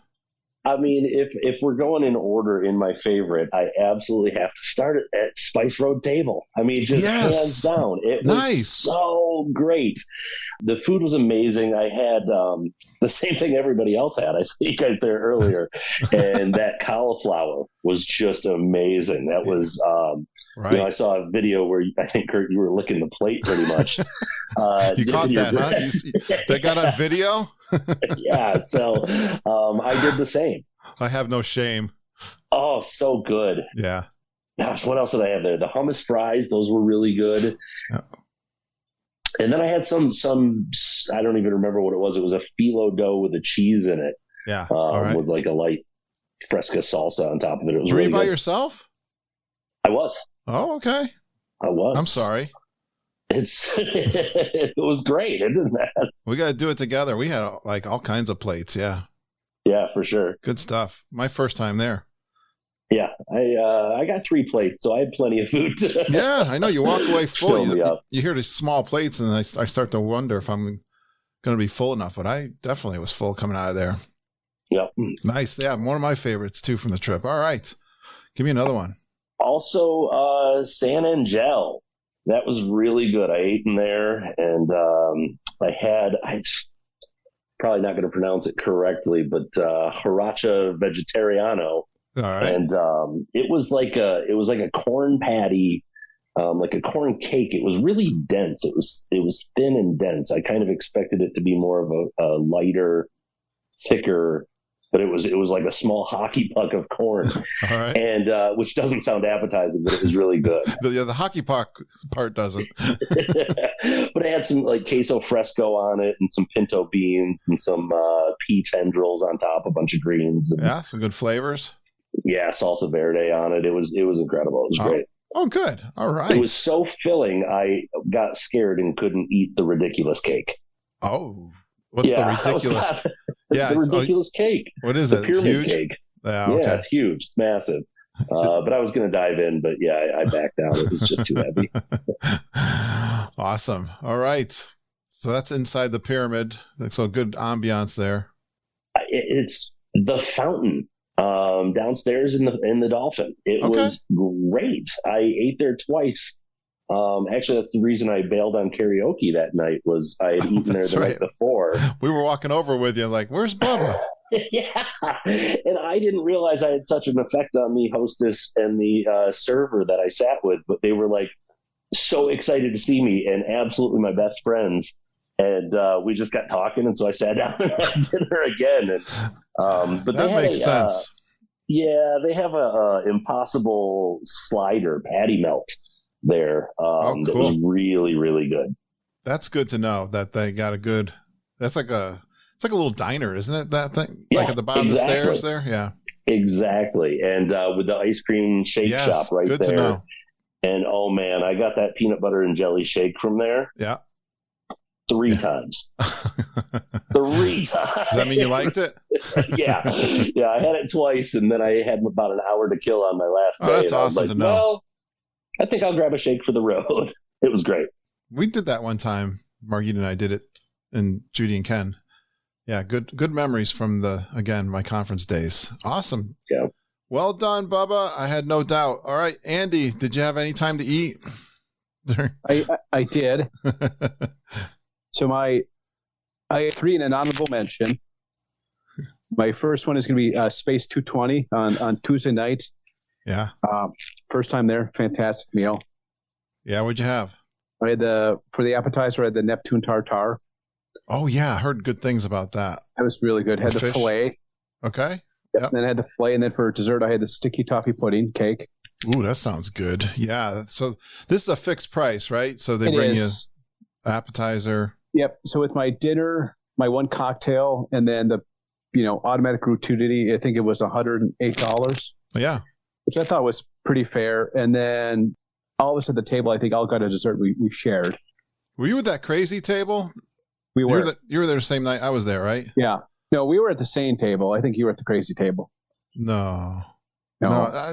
I mean, if we're going in order in my favorite, I absolutely have to start it at Spice Road Table. I mean, just hands down. It was so great. The food was amazing. I had the same thing everybody else had. I saw you guys there earlier. And that cauliflower was just amazing. That was... Right. I saw a video where I think, Kurt, you were licking the plate pretty much. You caught that, huh? That got on video? Yeah, so I did the same. I have no shame. Oh, so good. Yeah. Gosh, what else did I have there? The hummus fries, those were really good. Yeah. And then I had some, I don't even remember what it was. It was a phyllo dough with a cheese in it. Yeah. With like a light fresca salsa on top of it. It was were really you by good. yourself? I was. Oh, okay. I was. I'm sorry. It was great, isn't that? We got to do it together. We had like all kinds of plates. Yeah. Yeah, for sure. Good stuff. My first time there. Yeah, I got 3 plates, so I had plenty of food. Yeah, I know. You walk away full. You hear these small plates, and I start to wonder if I'm going to be full enough. But I definitely was full coming out of there. Yep. Nice. Yeah, one of my favorites too from the trip. All right, give me another one. Also, San Angel. That was really good. I ate in there, and I'm probably not going to pronounce it correctly, but Haracha Vegetariano. All right. And it was like a corn patty like a corn cake. It was really dense. It was thin and dense. I kind of expected it to be more of a lighter, thicker, but it was like a small hockey puck of corn. All right. And which doesn't sound appetizing, but it was really good. The hockey puck part doesn't. But I had some like queso fresco on it, and some pinto beans, and some pea tendrils on top, a bunch of greens. And, yeah, some good flavors. Yeah, salsa verde on it. It was incredible. It was great. Oh, good. All right. It was so filling, I got scared and couldn't eat the ridiculous cake. Oh, what's the ridiculous? The ridiculous cake. What is the it? Pyramid Huge? cake. Yeah, okay. Yeah, it's huge. It's massive. But I was going to dive in, but yeah, I backed down. It was just too heavy. Awesome. All right. So that's inside the pyramid. So good ambiance there. It's the fountain downstairs in the Dolphin. It was great. I ate there twice. Actually, that's the reason I bailed on karaoke that night. Was I had eaten there the night before. We were walking over with you, like, "Where's Bubba?" Yeah, and I didn't realize I had such an effect on the hostess and the server that I sat with. But they were like so excited to see me, and absolutely my best friends. And we just got talking, and so I sat down and had dinner again. And but that makes sense. Yeah, they have a impossible slider patty melt there. Cool. That was really, really good. That's good to know that they got a good. It's like a little diner, isn't it? That thing, yeah, like at the bottom of the stairs there. Yeah, exactly. And with the ice cream shake shop right good there. To know. And oh man, I got that peanut butter and jelly shake from there. Yeah. 3 times. 3 times. Does that mean you liked it? Yeah. I had it twice, and then I had about an hour to kill on my last day. That's awesome to know. Well, I think I'll grab a shake for the road. It was great. We did that one time. Margita and I did it, and Judy and Ken. Yeah, good memories from my conference days. Awesome. Yeah. Well done, Bubba. I had no doubt. All right, Andy, did you have any time to eat? I did. So I have 3 in an honorable mention. My first one is going to be Space 220 on Tuesday night. Yeah. First time there. Fantastic meal. Yeah. What'd you have? I had for the appetizer, I had the Neptune tartare. Oh yeah. I heard good things about that. That was really good. Had the filet. Okay. Yep. Then I had the filet. And then for dessert, I had the sticky toffee pudding cake. Ooh, that sounds good. Yeah. So this is a fixed price, right? So they bring you appetizer. Yep. So with my dinner, my one cocktail, and then the, automatic gratuity, I think it was $108. Yeah. Which I thought was pretty fair. And then all of us at the table, I think all got a dessert we shared. Were you at that crazy table? We were. You were there the same night I was there, right? Yeah. No, we were at the same table. I think you were at the crazy table. No,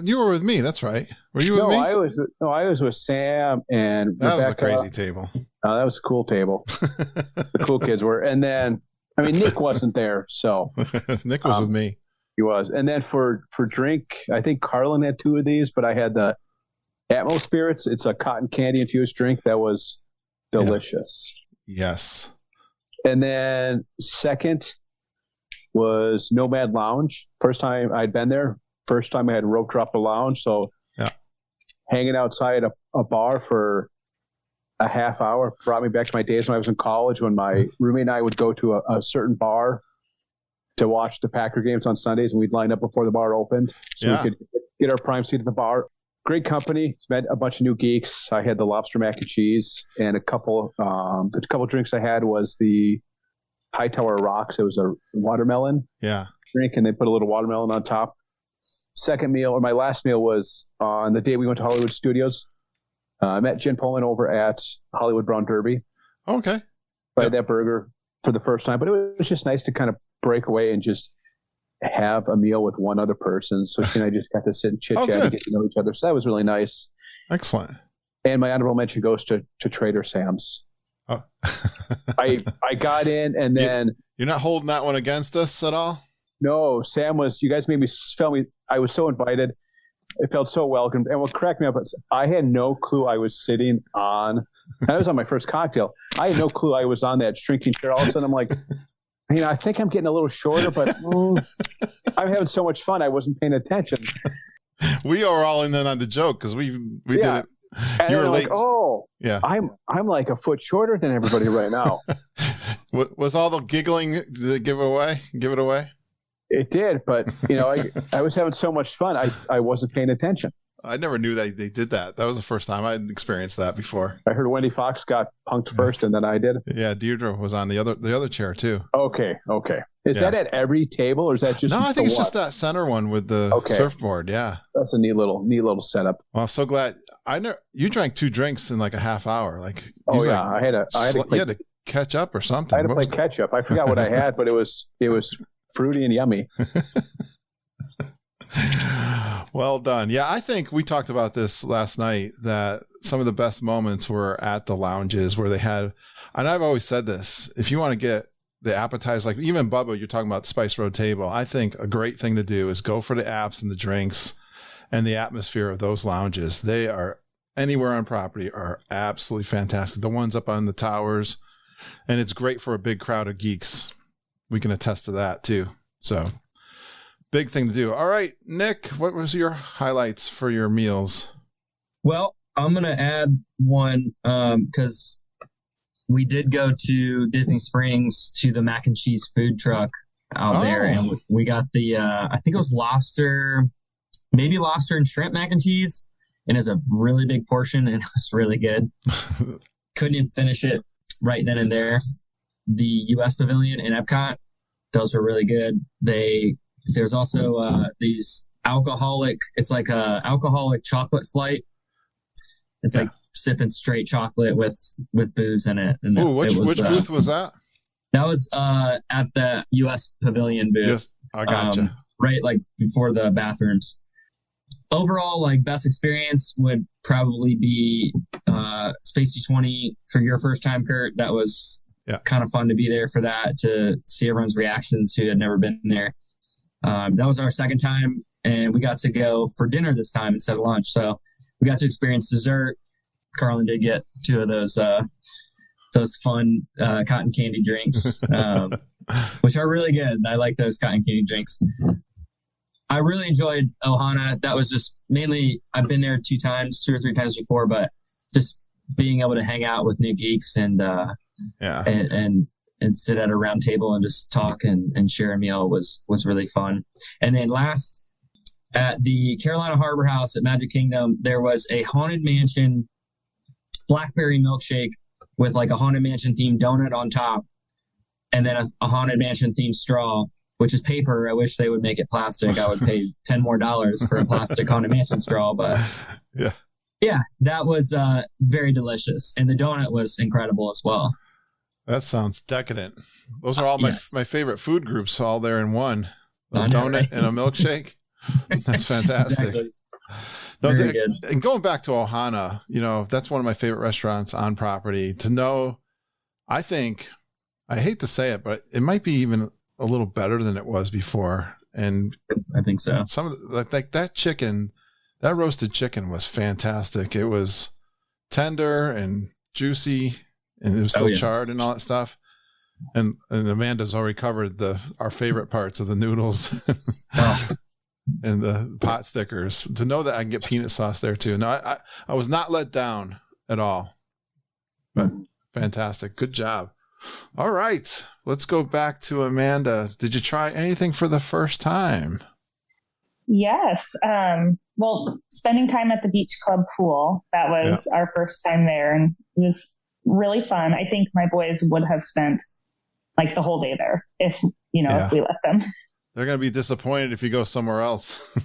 you were with me. That's right. Were you with me? I was with Sam and that Rebecca. Was the crazy table. That was a cool table. The cool kids were. And then, Nick wasn't there, so. Nick was with me. He was. And then for drink, I think Carlin had 2 of these, but I had the Atmos Spirits. It's a cotton candy infused drink that was delicious. Yeah. Yes. And then second was Nomad Lounge. First time I'd been there. First time I had rope drop a lounge. So hanging outside a bar for a half hour brought me back to my days when I was in college, when my roommate and I would go to a certain bar to watch the Packer games on Sundays, and we'd line up before the bar opened so we could get our prime seat at the bar. Great company. Met a bunch of new geeks. I had the lobster mac and cheese, and the couple drinks I had was the Hightower Rocks. It was a watermelon drink, and they put a little watermelon on top. Second meal, or my last meal, was on the day we went to Hollywood Studios. I met Jen Pullman over at Hollywood Brown Derby. Okay. I had that burger for the first time, but it was just nice to kind of break away and just have a meal with one other person. So she and I just got to sit and chit-chat and get to know each other. So that was really nice. Excellent. And my honorable mention goes to Trader Sam's. Oh. I got in, and then... You're not holding that one against us at all? No, Sam was... You guys made me... I was so invited. It felt so welcome. And what cracked me up is I had no clue I was sitting on... I was on my first cocktail. I had no clue I was on that shrinking chair. All of a sudden, I'm like... I think I'm getting a little shorter, but I'm having so much fun. I wasn't paying attention. We are all in on the joke because we did it And You were they're late. like, oh, Yeah. I'm like a foot shorter than everybody right now. Was all the giggling the give it away? It did, but I was having so much fun. I wasn't paying attention. I never knew that they did that. That was the first time I'd experienced that before. I heard Wendy Fox got punked first, and then I did. Yeah, Deirdre was on the other chair too. Okay. Is that at every table, or is that just? No, I think it's just that center one with the surfboard. Yeah, that's a neat little setup. Well, I'm so glad. You drank 2 drinks in like a half hour. Like, I had to catch up or something. I had to play catch up. I forgot what I had, but it was fruity and yummy. Well done. Yeah, I think we talked about this last night, that some of the best moments were at the lounges where they had, and I've always said this, if you want to get the appetizer, like even Bubba, you're talking about the Spice Road table, I think a great thing to do is go for the apps and the drinks and the atmosphere of those lounges. They are, anywhere on property, are absolutely fantastic. The ones up on the towers, and it's great for a big crowd of geeks. We can attest to that too. So big thing to do. All right, Nick, what was your highlights for your meals? Well, I'm going to add one because we did go to Disney Springs to the mac and cheese food truck out there, and we got the, I think it was maybe lobster and shrimp mac and cheese, and it's a really big portion, and it was really good. Couldn't even finish it right then and there. The U.S. Pavilion in Epcot, those were really good. There's also these it's like a alcoholic chocolate flight. It's like sipping straight chocolate with booze in it. And which booth was that? That was at the U.S. Pavilion booth. Yes, I gotcha. Right, like before the bathrooms. Overall, like best experience would probably be Space 220 for your first time, Kurt. That was kind of fun to be there for that, to see everyone's reactions who had never been there. That was our second time, and we got to go for dinner this time instead of lunch. So we got to experience dessert. Carlin did get 2 of those fun cotton candy drinks, which are really good. I like those cotton candy drinks. I really enjoyed Ohana. That was just mainly, I've been there 2 or 3 times before, but just being able to hang out with new geeks and sit at a round table and just talk and share a meal was really fun. And then last, at the Carolina Harbor House at Magic Kingdom, there was a Haunted Mansion blackberry milkshake with like a Haunted Mansion themed donut on top, and then a Haunted Mansion themed straw, which is paper. I wish they would make it plastic. I would pay $10 more for a plastic Haunted Mansion straw, but yeah, that was very delicious. And the donut was incredible as well. That sounds decadent. Those are all my favorite food groups, all there in one. A donut and a milkshake. That's fantastic. Exactly. Very good. And going back to Ohana, that's one of my favorite restaurants on property. To know, I think, I hate to say it, but it might be even a little better than it was before. And I think so. Some of like that chicken, that roasted chicken was fantastic. It was tender and juicy, and it was still charred and all that stuff. And Amanda's already covered our favorite parts of the noodles and the pot stickers. To know that I can get peanut sauce there too. No, I was not let down at all. But fantastic. Good job. All right. Let's go back to Amanda. Did you try anything for the first time? Yes. Well, spending time at the beach club pool, that was our first time there, and it was really fun. I think my boys would have spent like the whole day there if we let them. They're going to be disappointed if you go somewhere else.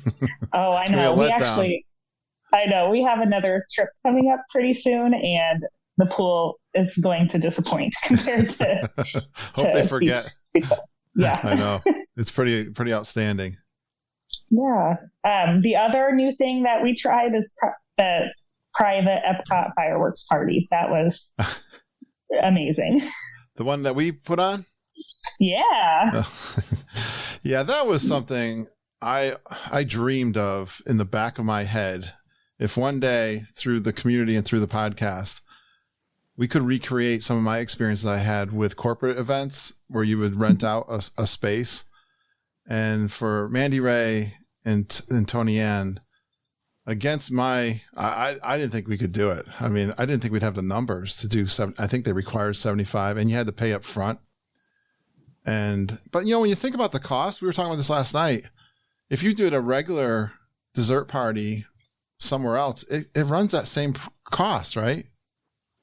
Oh, I know. We have another trip coming up pretty soon, and the pool is going to disappoint compared to. Hope they forget. Yeah, I know. It's pretty outstanding. Yeah. The other new thing that we tried is the private Epcot fireworks party. That was amazing. The one that we put on? Yeah. Yeah, that was something I dreamed of in the back of my head. If one day, through the community and through the podcast, we could recreate some of my experiences that I had with corporate events where you would rent out a space. And for Mandy Ray and Tony Ann, against my, I didn't think we could do it. I mean, I didn't think we'd have the numbers to do I think they required 75, and you had to pay up front. But when you think about the cost, we were talking about this last night. If you did a regular dessert party somewhere else, it runs that same cost, right?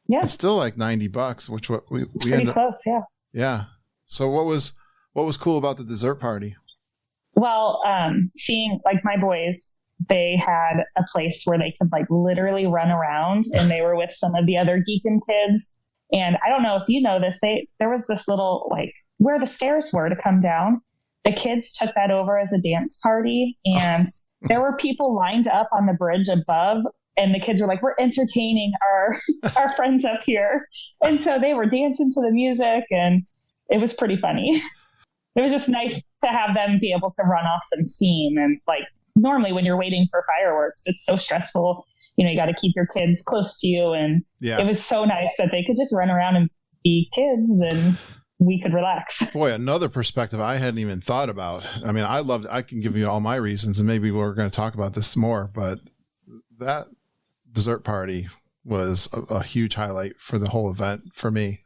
Yeah. It's still like $90, which we pretty close. Yeah. Yeah. So what was cool about the dessert party? Well, seeing like my boys, they had a place where they could like literally run around, and they were with some of the other Geekin kids. And I don't know if you know this, there was this little like where the stairs were to come down. The kids took that over as a dance party, and there were people lined up on the bridge above, and the kids were like, we're entertaining our friends up here. And so they were dancing to the music, and it was pretty funny. It was just nice to have them be able to run off some steam. And like normally when you're waiting for fireworks, it's so stressful. You got to keep your kids close to you. And It was so nice that they could just run around and be kids, and we could relax. Boy, another perspective I hadn't even thought about. I mean, I can give you all my reasons, and maybe we're going to talk about this more, but that dessert party was a huge highlight for the whole event for me.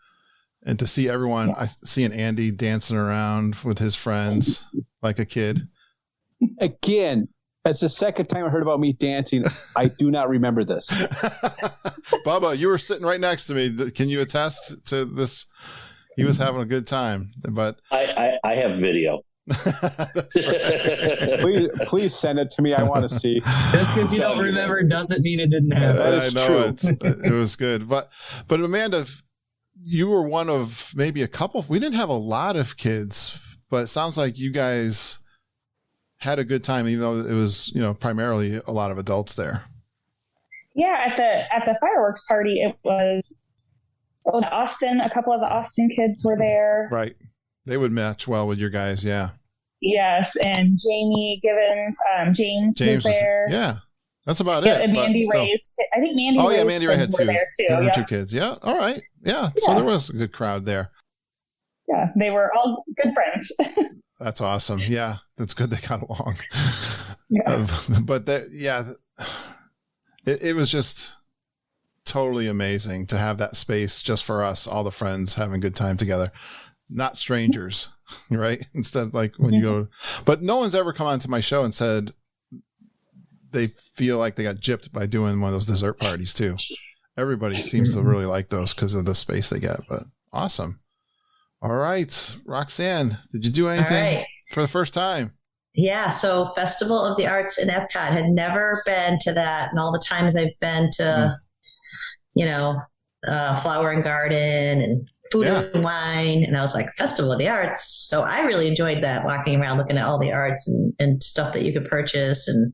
And to see everyone, seeing Andy dancing around with his friends like a kid. Again, that's the second time I heard about me dancing. I do not remember this. Bubba, you were sitting right next to me. Can you attest to this? He was having a good time, but I have video. That's right. please send it to me. I want to see. Just because you don't remember doesn't mean it didn't happen. That is true. It was good. But Amanda, you were one of maybe a couple. We didn't have a lot of kids, but it sounds like you guys had a good time, even though it was, primarily a lot of adults there. Yeah, at the fireworks party, it was Austin. A couple of the Austin kids were there. Right. They would match well with your guys. Yeah. Yes. And Jamie Givens, James was there. Yeah. That's about it. And Mandy Ray's. I think Mandy Ray's Mandy Ray had were there too. There were two kids. Yeah. All right. Yeah. So there was a good crowd there. Yeah. They were all good friends. That's awesome. Yeah. That's good. They got along. Yeah. But it was just totally amazing to have that space just for us, all the friends having a good time together, not strangers, right? Instead, like when you go, but no one's ever come onto my show and said they feel like they got gypped by doing one of those dessert parties too. Everybody seems to really like those because of the space they get, but awesome. All right, Roxanne, did you do anything for the first time? Yeah, so Festival of the Arts in Epcot. Had never been to that, and all the times I've been to, Flower and Garden and Food and Wine, and I was like, Festival of the Arts. So I really enjoyed that, walking around looking at all the arts and stuff that you could purchase, and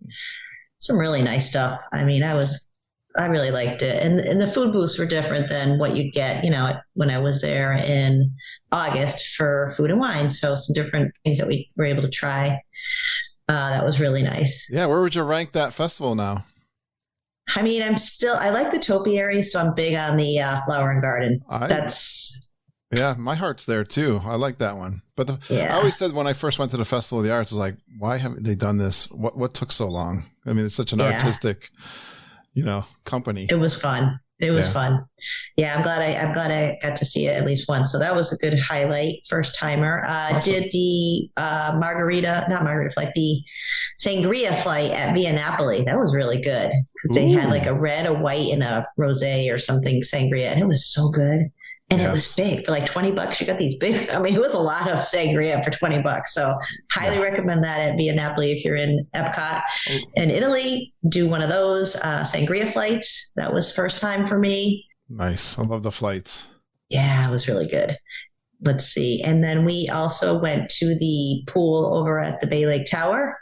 some really nice stuff. I mean, I really liked it, and the food booths were different than what you'd get, when I was there in August for Food and Wine. So some different things that we were able to try. That was really nice. Yeah. Where would you rank that festival now? I mean, I like the topiary, so I'm big on the Flower and Garden. Yeah, my heart's there too. I like that one. But I always said when I first went to the Festival of the Arts, I was like, why haven't they done this? What took so long? I mean, it's such an artistic, company. It was fun. It was fun. Yeah, I'm glad I got to see it at least once. So that was a good highlight. First timer. Awesome. Did the the sangria flight at Via Napoli. That was really good because they had like a red, a white, and a rosé or something sangria, and it was so good. And it was big for like $20. You got these big. I mean, it was a lot of sangria for $20. So highly recommend that at Via Napoli if you're in Epcot. In Italy, do one of those sangria flights. That was first time for me. Nice. I love the flights. Yeah, it was really good. Let's see. And then we also went to the pool over at the Bay Lake Tower.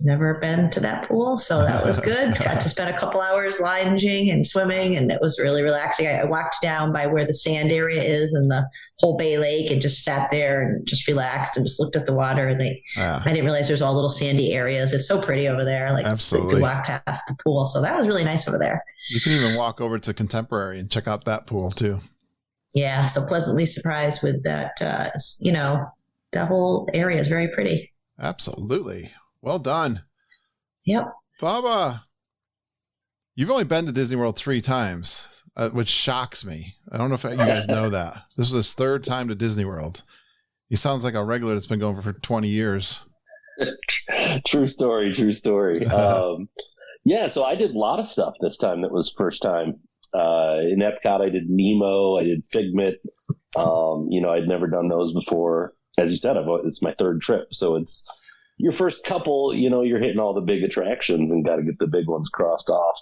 Never been to that pool, so that was good. Got to spend a couple hours lounging and swimming, and it was really relaxing. I walked down by where the sand area is and the whole Bay Lake and just sat there and just relaxed and just looked at the water. And I didn't realize there's all little sandy areas. It's so pretty over there. Like absolutely. You could walk past the pool. So that was really nice over there. You can even walk over to Contemporary and check out that pool too. Yeah, so pleasantly surprised with that. That whole area is very pretty. Absolutely. Well done. Yep. Bubba, You've only been to Disney World 3 times, which shocks me. I don't know if you guys know that. This was his 3rd time to Disney World. He sounds like a regular that's been going for 20 years. True story. Yeah, so I did a lot of stuff this time that was first time. In Epcot, I did Nemo, I did Figment. I'd never done those before. As you said, it's my 3rd trip. So it's your first couple, you're hitting all the big attractions and got to get the big ones crossed off.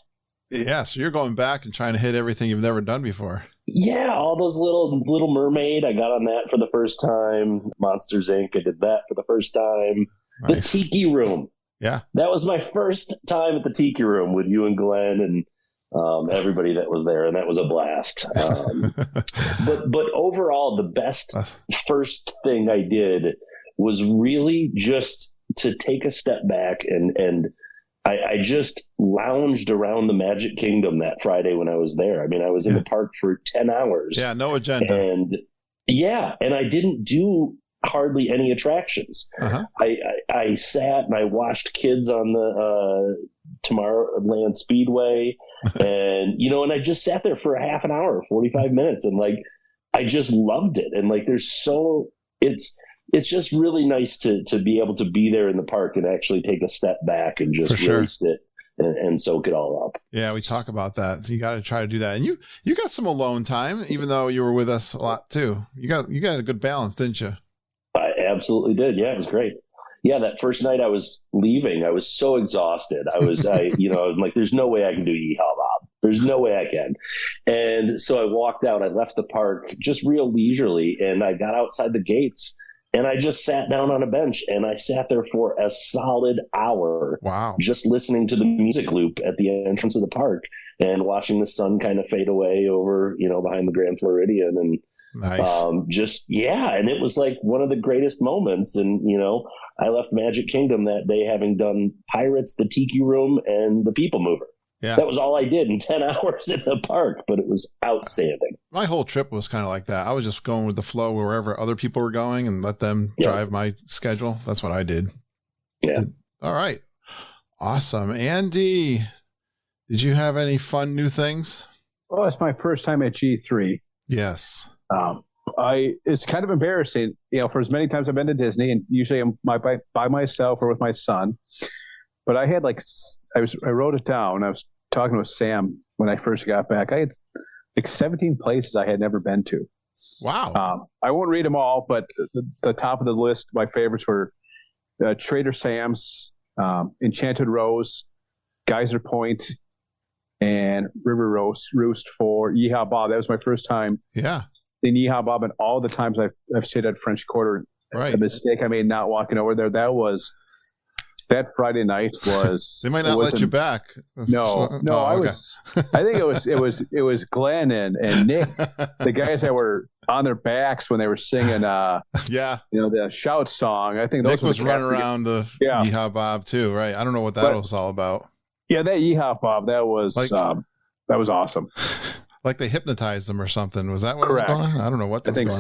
Yeah, so you're going back and trying to hit everything you've never done before. Yeah, all those Little Mermaid, I got on that for the first time. Monsters, Inc., I did that for the first time. Nice. The Tiki Room. Yeah. That was my first time at the Tiki Room with you and Glenn and everybody that was there, and that was a blast. But overall, the best first thing I did was really just to take a step back and I just lounged around the Magic Kingdom that Friday when I was there. I mean, I was in the park for 10 hours. Yeah, no agenda. And I didn't do hardly any attractions. Uh-huh. I sat and I watched kids on the Tomorrowland Speedway and I just sat there for a half an hour, 45 minutes. And I just loved it. And it's just really nice to be able to be there in the park and actually take a step back and just really sit and soak it all up. Yeah, we talk about that. So you got to try to do that. And you got some alone time, even though you were with us a lot too. You got a good balance, didn't you? I absolutely did. Yeah, it was great. Yeah, that first night I was leaving, I was so exhausted. I was like, there's no way I can do Yeehaw Bob. There's no way I can. And so I walked out. I left the park just real leisurely, and I got outside the gates. And I just sat down on a bench and I sat there for a solid hour. Wow. Just listening to the music loop at the entrance of the park and watching the sun kind of fade away over, behind the Grand Floridian. And nice. And it was like one of the greatest moments. And, I left Magic Kingdom that day having done Pirates, the Tiki Room, and the People Mover. Yeah. That was all I did in 10 hours in the park, but it was outstanding. My whole trip was kind of like that. I was just going with the flow wherever other people were going and let them drive my schedule. That's what I did. Yeah. All right. Awesome. Andy, did you have any fun new things? Well, it's my first time at G3. Yes. It's kind of embarrassing, for as many times I've been to Disney, and usually I'm by myself or with my son. But I had I wrote it down. I was talking with Sam when I first got back. I had 17 places I had never been to. Wow. I won't read them all, but the top of the list, my favorites were Trader Sam's, Enchanted Rose, Geyser Point, and River Roost for Yeehaw Bob. That was my first time. Yeah. In Yeehaw Bob, and all the times I've stayed at French Quarter. Right. The mistake I made not walking over there, that Friday night was. They might not let you back. No. Okay. I think it was Glenn and Nick, the guys that were on their backs when they were singing. The shout song. I think those Nick was running around the Yeehaw Bob too, right? I don't know what that was all about. Yeah, that Yeehaw Bob, that was awesome. Like they hypnotized them or something. Was that what Correct. was going on? I don't know what was going on.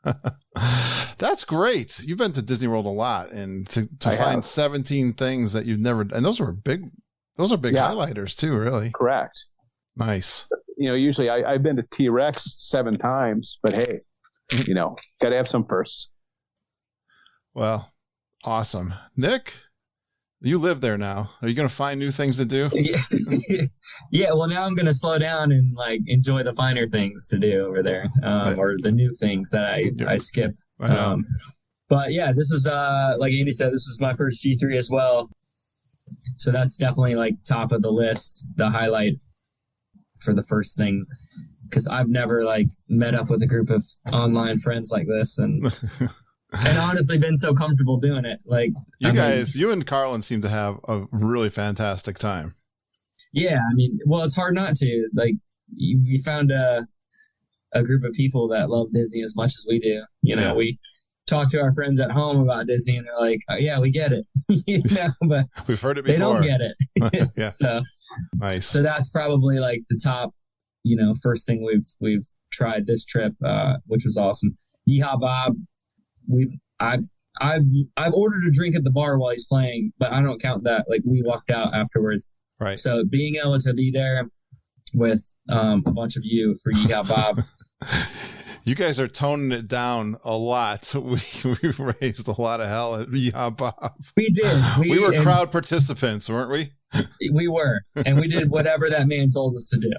I think so. That's great. You've been to Disney World a lot, and to find 17 things that you've never, and those are big highlighters too, really. Correct. Nice. Usually I've been to T-Rex 7 times, but hey, got to have some firsts. Well, awesome. Nick, you live there now. Are you going to find new things to do? Yeah, well, now I'm going to slow down and enjoy the finer things to do over there, or the new things that I skip. I know. But yeah, this is like Andy said, this is my first G3 as well. So that's definitely top of the list, the highlight for the first thing, because I've never met up with a group of online friends like this, and honestly been so comfortable doing it. You and Carlin seem to have a really fantastic time. Yeah, it's hard not to. We found a group of people that love Disney as much as we do. We talk to our friends at home about Disney, and they're like, "Oh yeah, we get it," but we've heard it before. They don't get it. Yeah. So nice. So that's probably the top, first thing we've tried this trip, which was awesome. Yeehaw Bob. I've ordered a drink at the bar while he's playing, but I don't count that. We walked out afterwards. Right. So being able to be there with a bunch of you for Geek Out Bob. You guys are toning it down a lot. We raised a lot of hell at Geek Out Bob. We did. We were crowd participants, weren't we? We were, and we did whatever that man told us to do.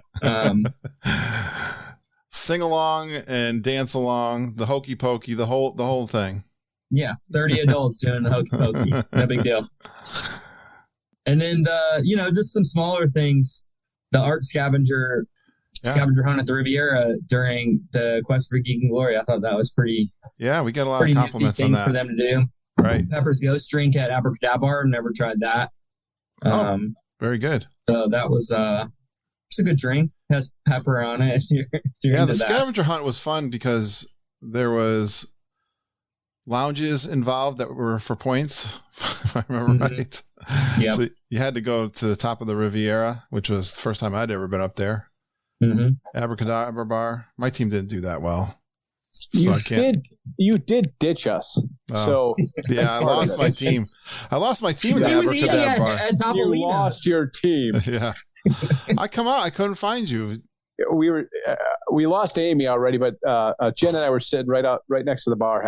Sing along and dance along, the hokey pokey, the whole thing. Yeah, 30 adults doing the hokey pokey, no big deal. And then just some smaller things. The art scavenger hunt at the Riviera during the Quest for Geek and Glory. I thought that was pretty. Yeah, we got a lot of compliments on that for them to do. Right. Pepper's Ghost Drink at Abracadabra. Never tried that. Very good. So that was it's a good drink. Has pepper on it. The scavenger hunt was fun because there was lounges involved that were for points, if I remember right. Yeah. So you had to go to the top of the Riviera, which was the first time I'd ever been up there. Mm-hmm. Abracadabra bar. My team didn't do that well. You did ditch us. So yeah, I lost my team. I lost my team at the Abracadabra bar. You lost your team. Yeah. I couldn't find you. We lost Amy already, but Jen and I were sitting right next to the bar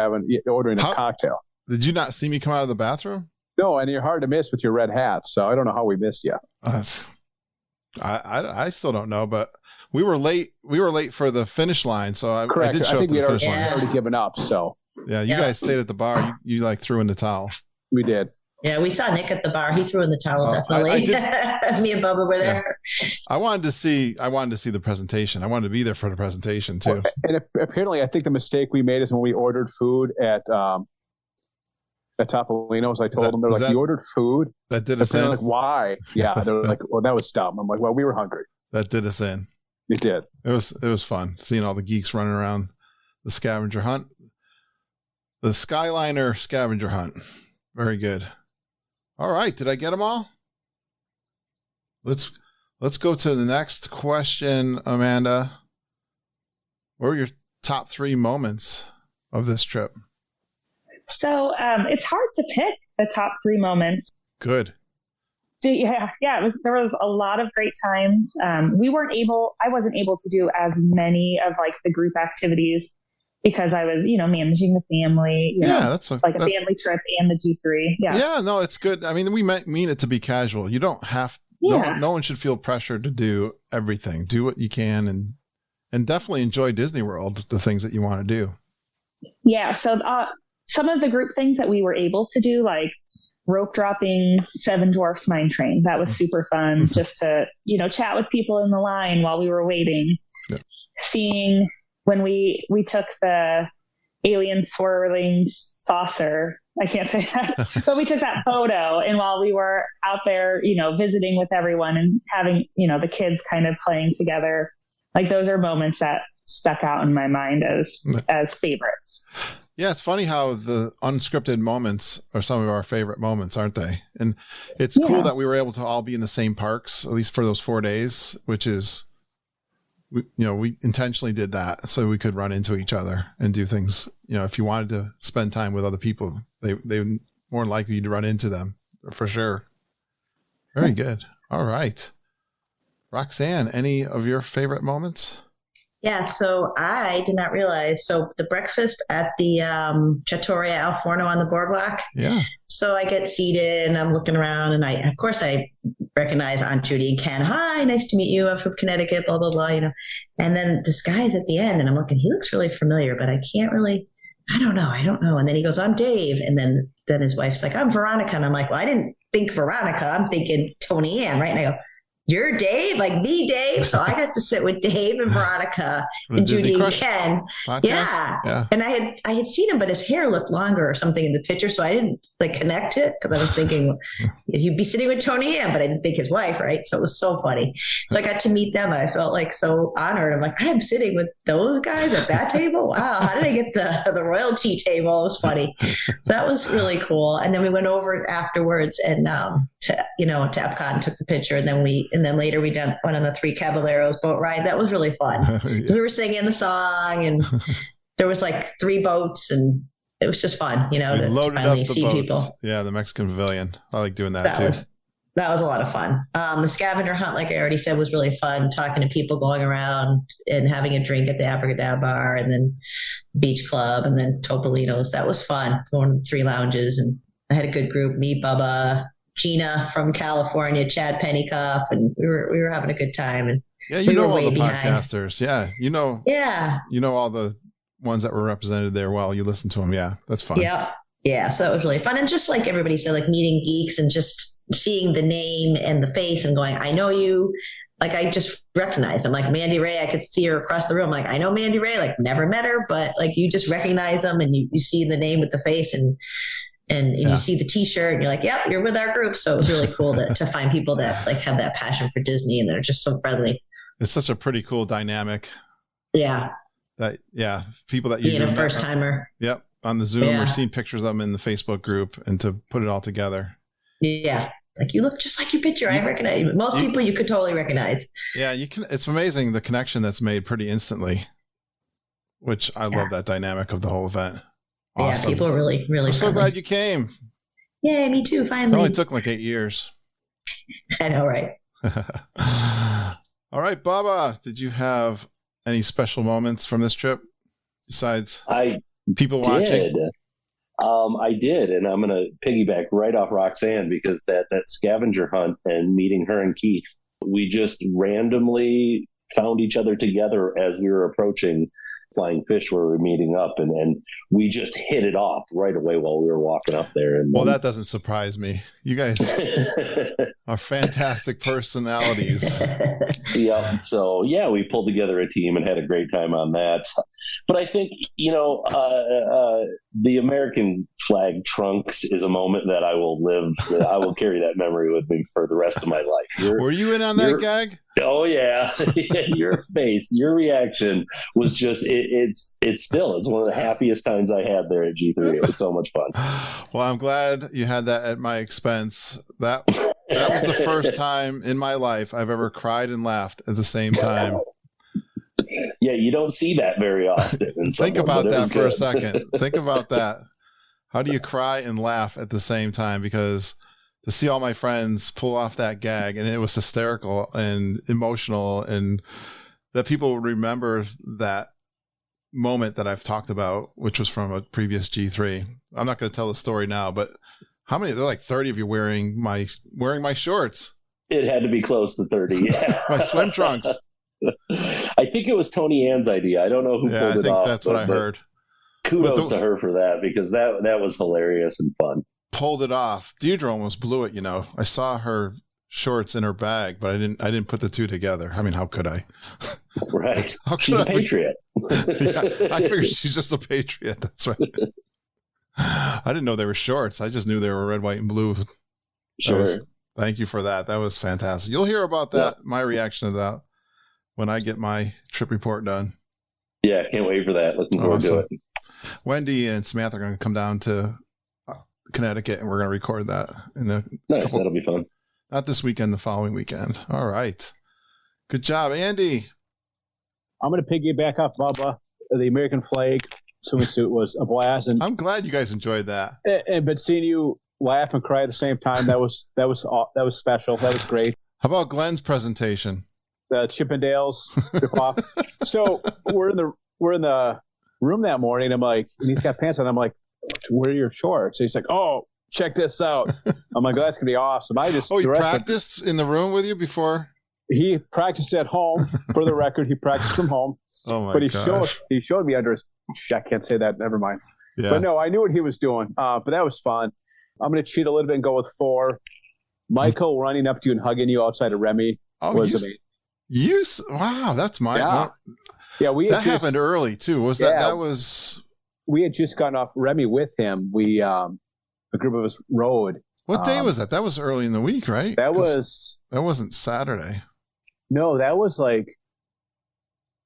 ordering a cocktail. Did you not see me come out of the bathroom? No, and you're hard to miss with your red hat, so I don't know how we missed you. I still don't know, but we were late. We were late for the finish line, so I did show up to the finish line. I already given up, so yeah, you guys stayed at the bar. You like threw in the towel. We did. Yeah, we saw Nick at the bar. He threw in the towel, definitely. Me and Bubba were there. I wanted to see the presentation. I wanted to be there for the presentation too. And apparently, I think the mistake we made is when we ordered food at Topolino's. I told them, they're like, you ordered food? That did us in. Like, why? Yeah, they're like, well, that was dumb. I'm like, well, we were hungry. That did us in. It did. It was fun seeing all the geeks running around the scavenger hunt. The Skyliner scavenger hunt. Very good. All right, did I get them all? Let's go to the next question, Amanda. What were your top 3 moments of this trip? So it's hard to pick the top 3 moments. Good. Yeah. There was a lot of great times. I wasn't able to do as many of like the group activities because I was, managing the family. That's a family trip and the G3. Yeah. Yeah, no, it's good. I mean, we mean it to be casual. You don't have. No one should feel pressured to do everything. Do what you can and definitely enjoy Disney World, the things that you want to do. Yeah. So some of the group things that we were able to do, like rope dropping Seven Dwarfs Mine Train, that was super fun. Just to, chat with people in the line while we were waiting. Yeah. Seeing when we took the alien swirling saucer, I can't say that, but we took that photo, and while we were out there, visiting with everyone and having, the kids kind of playing together, like those are moments that stuck out in my mind as favorites. Yeah, it's funny how the unscripted moments are some of our favorite moments, aren't they? And it's cool that we were able to all be in the same parks, at least for those 4 days, which is, we intentionally did that so we could run into each other and do things. If you wanted to spend time with other people, they more likely to run into them for sure. Very good. All right. Roxanne, any of your favorite moments? Yeah, so I did not realize. So the breakfast at the Trattoria Al Forno on the boardwalk. Yeah. So I get seated and I'm looking around, and I recognize Aunt Judy and Ken. Hi, nice to meet you. I'm from Connecticut, blah, blah, blah, And then this guy's at the end, and I'm looking, he looks really familiar, but I don't know. And then he goes, I'm Dave. And then his wife's like, I'm Veronica. And I'm like, well, I didn't think Veronica. I'm thinking Tony Ann, right? And I go, you're Dave, like the Dave. So I got to sit with Dave and Veronica and Judy and Ken. Yeah. And I had seen him, but his hair looked longer or something in the picture. So I didn't connect it because I was thinking he'd be sitting with Tony Ann, but I didn't think his wife, right? So it was so funny. So I got to meet them. I felt like so honored. I'm like, I'm sitting with those guys at that table. Wow. How did I get the royalty table? It was funny. So that was really cool. And then we went over afterwards and to Epcot and took the picture. And then later we went on the Three Caballeros boat ride. That was really fun. Yeah. We were singing the song, and there was like 3 boats, and it was just fun, to finally see boats. people. Yeah, the Mexican Pavilion. I like doing that too. that was a lot of fun. The scavenger hunt, like I already said, was really fun. Talking to people, going around and having a drink at the Abracadabra bar, and then Beach Club, and then Topolino's. That was fun. Going to the 3 lounges, and I had a good group. Me, Bubba, Gina from California, Chad Pennycoff, and we were having a good time. And yeah, you we know were all the way podcasters. Yeah, you know. Yeah, you know all the ones that were represented there. Well, you listen to them. Yeah, that's fun. Yep. Yeah, so that was really fun. And just like everybody said, like meeting geeks and just seeing the name and the face and going, I know you. Like I just recognized them. Like Mandy Ray, I could see her across the room. Like, I know Mandy Ray, like never met her, but like you just recognize them and you see the name with the face and you see the t-shirt and you're like, yep, you're with our group. So it was really cool to find people that like have that passion for Disney and they're just so friendly. It's such a pretty cool dynamic. Yeah. People that you being a first timer. Yep. On the Zoom or seeing pictures of them in the Facebook group and to put it all together. Yeah. Like you look just like your picture. I recognize you. Most people you could totally recognize. Yeah. It's amazing the connection that's made pretty instantly, which I love that dynamic of the whole event. Awesome. Yeah. People are really, really I'm so glad you came. Yeah, me too. Finally. It only took like 8 years. I know, right? All right, Bubba, did you have any special moments from this trip besides people watching? I did, and I'm going to piggyback right off Roxanne because that scavenger hunt and meeting her and Keith, we just randomly found each other together as we were approaching Flying Fish where we were meeting up, and we just hit it off right away while we were walking up there. And well, that doesn't surprise me. You guys are fantastic personalities. Yeah. So yeah, we pulled together a team and had a great time on that. But I think, the American flag trunks is a moment that I will live. I will carry that memory with me for the rest of my life. Were you in on that gag? Oh yeah. Your face, your reaction was just, it's one of the happiest times I had there at G3. It was so much fun. Well, I'm glad you had that at my expense. That was the first time in my life I've ever cried and laughed at the same time. Yeah, you don't see that very often. Think about that for a second. Think about that. How do you cry and laugh at the same time? Because to see all my friends pull off that gag, and it was hysterical and emotional, and that people would remember that moment that I've talked about, which was from a previous G3. I'm not going to tell the story now, but how many? There are like 30 of you wearing my shorts. It had to be close to 30. Yeah. My swim trunks. I think it was Tony Ann's idea. I don't know who pulled it off. That's what I heard. Kudos to her for that, because that was hilarious and fun. Pulled it off. Deirdre almost blew it. I saw her shorts in her bag, but I didn't put the two together. I mean, how could I? Right. She's a patriot. Yeah, I figured she's just a patriot. That's right. I didn't know they were shorts. I just knew they were red, white, and blue. Sure. Thank you for that. That was fantastic. You'll hear about that, my reaction to that, when I get my trip report done. Yeah, can't wait for that. Looking forward to it. Wendy and Samantha are going to come down to Connecticut, and we're going to record that. Nice, that'll be fun. Not this weekend, the following weekend. All right. Good job, Andy. I'm going to piggyback off Bubba. The American flag swimming suit was a blast, and I'm glad you guys enjoyed that. But seeing you laugh and cry at the same time, that was special. That was great. How about Glenn's presentation? The Chippendales rip-off. So we're in the room that morning. I'm like, and he's got pants on. I'm like, where are your shorts? He's like, oh, check this out. I'm like, oh, that's gonna be awesome. He practiced in the room with you before? He practiced at home. For the record, he practiced from home. Oh my gosh. But he showed me under his. I can't say that. Never mind. Yeah. But no, I knew what he was doing. But that was fun. I'm gonna cheat a little bit and go with 4. Michael running up to you and hugging you outside of Remy was amazing. Wow, that's my. Yeah, that happened early too. Was that? That was. We had just gotten off Remy with him. We a group of us rode. What day was that? That was early in the week, right? That wasn't Saturday. No, that was like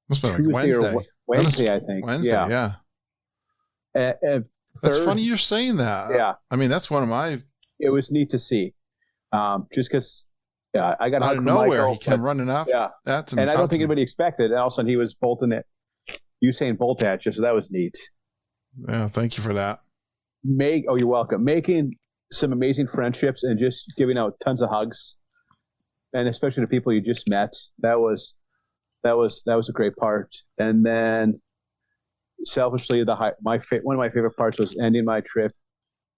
must have been like Wednesday. Wednesday, I think. Wednesday, yeah. That's funny you're saying that. Yeah, I mean that's one of my. It was neat to see, just because. Yeah, I got out of nowhere. He came running up. Yeah, and I don't think anybody expected. And all of a sudden, he was bolting it. Usain Bolt at you, so that was neat. Yeah, thank you for that. You're welcome. Making some amazing friendships and just giving out tons of hugs, and especially the people you just met. That was a great part. And then selfishly, one of my favorite parts was ending my trip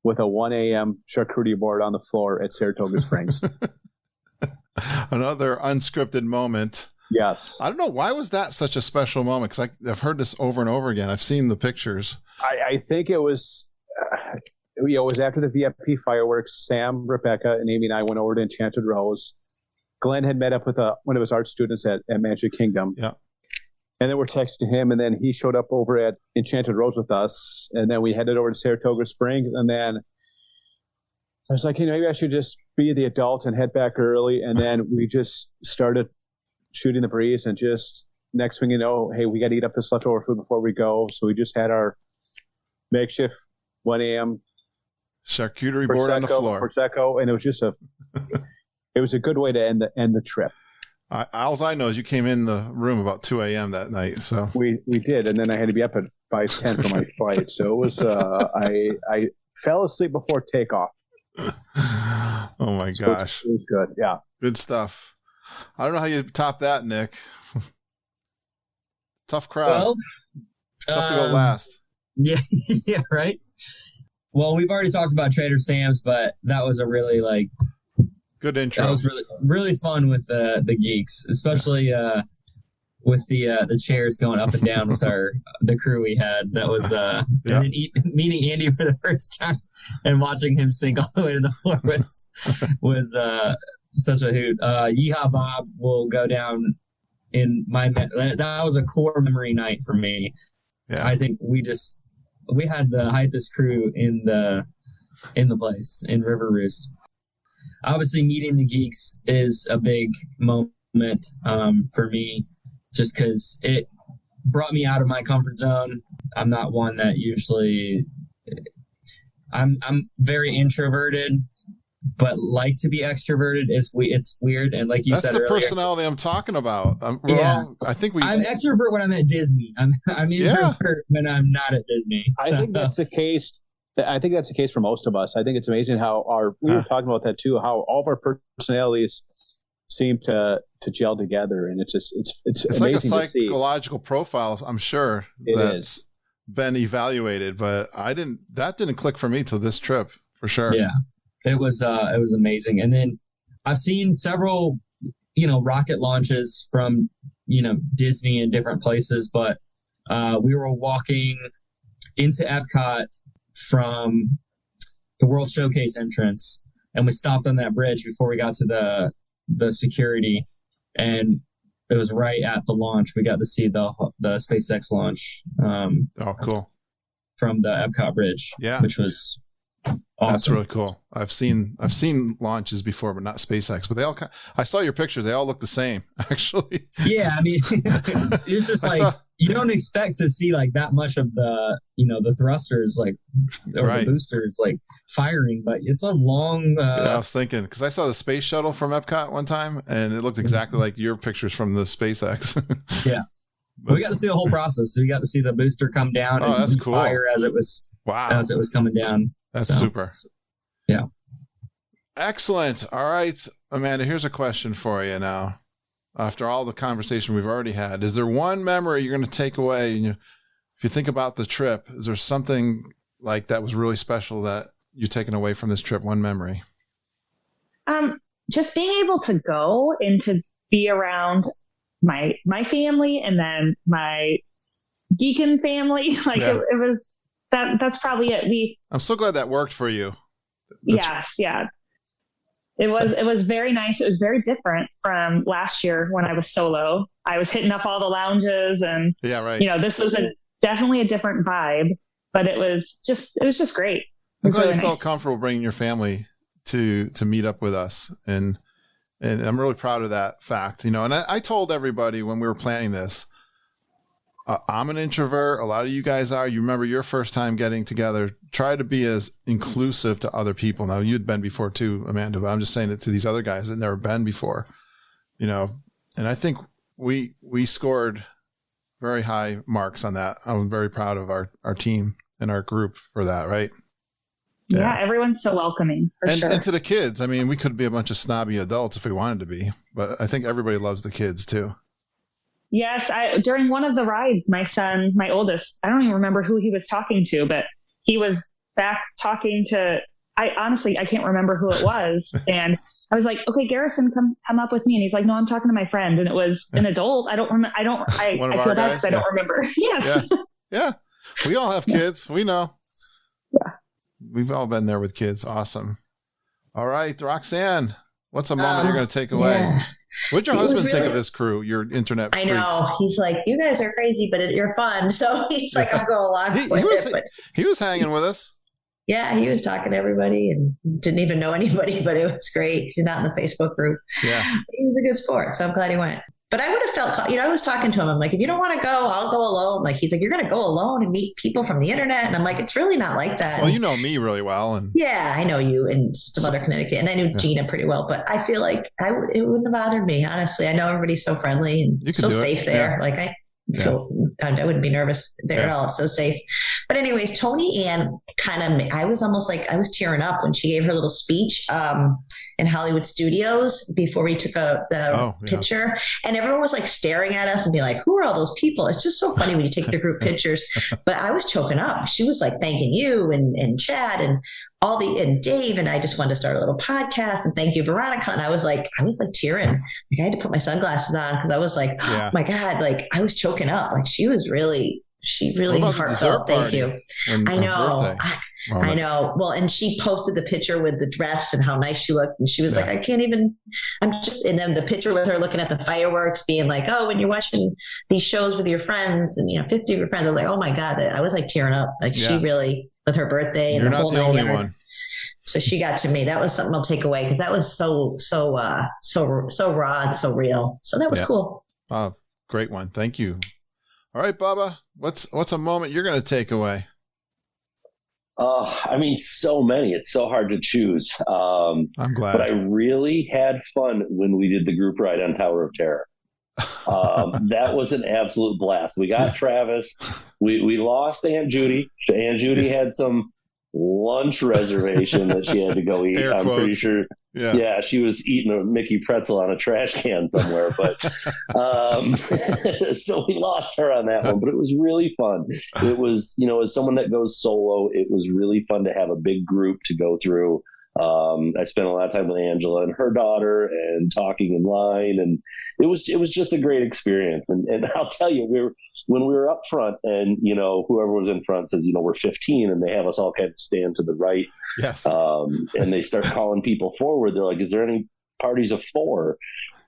with a 1 a.m. charcuterie board on the floor at Saratoga Springs. Another unscripted moment. Yes. I don't know, why was that such a special moment? Because I've heard this over and over again. I've seen the pictures. I think it was, it was after the VIP fireworks. Sam, Rebecca, and Amy and I went over to Enchanted Rose. Glenn had met up with one of his art students at Magic Kingdom. Yeah. And then we're texting him, and then he showed up over at Enchanted Rose with us. And then we headed over to Saratoga Springs. And then I was like, maybe I should just be the adult and head back early. And then we just started shooting the breeze, and just next thing you know, hey, we got to eat up this leftover food before we go. So we just had our makeshift 1 a.m. charcuterie board on the floor. Prosecco, and it was just it was a good way to end the trip. All I know is you came in the room about 2 a.m. that night. So we did, and then I had to be up at 5:10 for my flight. So it was I fell asleep before takeoff. Oh my gosh, it was good. Yeah, good stuff. I don't know how you top that, Nick. Tough crowd. Well, tough to go last. Yeah, yeah, right. Well, we've already talked about Trader Sam's, but that was a really good intro. That was really fun with the geeks, especially with the chairs going up and down with the crew we had. That was and then meeting Andy for the first time and watching him sink all the way to the floor was such a hoot. Yeehaw Bob will go down in my that was a core memory night for me. Yeah. I think we had the hypest crew in the place in River Roost. Obviously, meeting the geeks is a big moment for me, just because it brought me out of my comfort zone. I'm not one that usually. I'm very introverted, but like to be extroverted. It's weird, and like you said earlier, that's the personality I'm talking about. I'm extrovert when I'm at Disney. I'm introvert when I'm not at Disney. I think that's the case. I think that's the case for most of us. I think it's amazing how we were talking about that too. How all of our personalities seem to gel together, and it's amazing like a to see. Psychological profile. I'm sure that's been evaluated, but that didn't click for me till this trip for sure. Yeah. It was amazing. And then I've seen several, rocket launches from, Disney and different places, but we were walking into Epcot from the World Showcase entrance, and we stopped on that bridge before we got to the security, and it was right at the launch. We got to see the SpaceX launch. Cool. From the Epcot bridge. Yeah. Which was awesome. That's really cool. I've seen launches before, but not SpaceX. But I saw your pictures. They all look the same, actually. Yeah, I mean, it's just you don't expect to see that much of the thrusters or the boosters firing, but it's a long. I was thinking because I saw the space shuttle from Epcot one time, and it looked exactly like your pictures from the SpaceX. Yeah, but we got to see the whole process. So we got to see the booster come down and that's cool. Fire as it was coming down. That's super. Yeah. Excellent. All right, Amanda, here's a question for you now. After all the conversation we've already had, is there one memory you're going to take away? If you think about the trip, is there something that was really special that you're taking away from this trip? One memory. Just being able to go and to be around my family and then my geekin family. It was that's probably it. I'm so glad that worked for you. Yes. Yeah. It was very nice. It was very different from last year when I was solo. I was hitting up all the lounges and this was definitely a different vibe, but it was just great. I'm glad you felt comfortable bringing your family to meet up with us. And I'm really proud of that fact, and I told everybody when we were planning this, I'm an introvert. A lot of you guys are. You remember your first time getting together. Try to be as inclusive to other people. Now, you'd been before too, Amanda, but I'm just saying it to these other guys that never been before, and I think we scored very high marks on that. I'm very proud of our team and our group for that, right? Yeah, everyone's so welcoming, for sure. And to the kids, I mean, we could be a bunch of snobby adults if we wanted to be, but I think everybody loves the kids too. Yes, during one of the rides, my son, my oldest, I don't even remember who he was talking to, but he was back talking to, I can't remember who it was. And I was like, okay, Garrison, come up with me. And he's like, no, I'm talking to my friend. And it was an adult. I feel bad because I don't remember. Yes. Yeah. We all have kids. We know. Yeah. We've all been there with kids. Awesome. All right, Roxanne, what's a moment you're going to take away? Yeah. What'd your husband think of this crew, your internet freaks? I know. He's like, you guys are crazy, but you're fun. So he's like, I'll go along with it. He was hanging with us. Yeah, he was talking to everybody and didn't even know anybody, but it was great. He's not in the Facebook group. Yeah. He was a good sport, so I'm glad he went. But I would have felt, I was talking to him. I'm like, if you don't want to go, I'll go alone. Like, he's like, you're going to go alone and meet people from the internet. And I'm like, it's really not like that. Well, you know me really well. And yeah, I know you and some other Connecticut. And I knew Gina pretty well. But I feel like it wouldn't have bothered me, honestly. I know everybody's so friendly and so safe there. Yeah. Like, I wouldn't be nervous there at all. It's so safe. But anyways, Tony Ann I was almost like, I was tearing up when she gave her little speech in Hollywood Studios before we took the picture. And everyone was like staring at us and be like, who are all those people? It's just so funny when you take the group pictures. But I was choking up. She was like thanking you and Chad and and Dave, and I just wanted to start a little podcast and thank you, Veronica. And I was like tearing. Like, I had to put my sunglasses on because I was like, oh my God, like I was choking up. Like she really heartfelt. Thank you. I know. I know. Well, and she posted the picture with the dress and how nice she looked. And she was like, and then the picture with her looking at the fireworks being like, oh, when you're watching these shows with your friends and, 50 of your friends, I was like, oh my God, I was like tearing up. Like she really, with her birthday and the whole 9 yards. So she got to me. That was something I'll take away because that was so raw and so real. So that was cool. Oh, great one. Thank you. All right, Bubba, what's a moment you're going to take away? I mean, so many. It's so hard to choose. I'm glad. But I really had fun when we did the group ride on Tower of Terror. That was an absolute blast. We got Travis. We lost Aunt Judy. Aunt Judy had some lunch reservation that she had to go eat. I'm pretty sure. Yeah, she was eating a Mickey pretzel on a trash can somewhere. But so we lost her on that one. But it was really fun. It was, as someone that goes solo, it was really fun to have a big group to go through. I spent a lot of time with Angela and her daughter and talking in line, and it was just a great experience. And I'll tell you, when we were up front and, whoever was in front says, we're 15, and they have us all kind of stand to the right. Yes. And they start calling people forward. They're like, is there any parties of 4?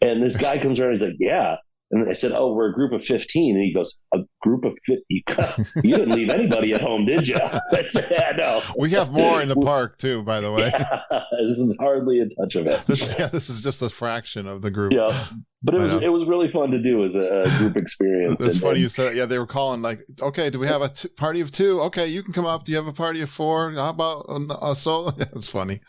And this guy comes around, he's like, yeah. And I said, oh, we're a group of 15. And he goes, a group of 50? You didn't leave anybody at home, did you? I said, yeah, no. We have more in the park, too, by the way. Yeah, this is hardly a touch of it. This is just a fraction of the group. Yeah. But it was really fun to do as a group experience. It's funny you said, they were calling like, okay, do we have a party of 2? Okay, you can come up. Do you have a party of 4? How about a solo? Yeah, it's funny.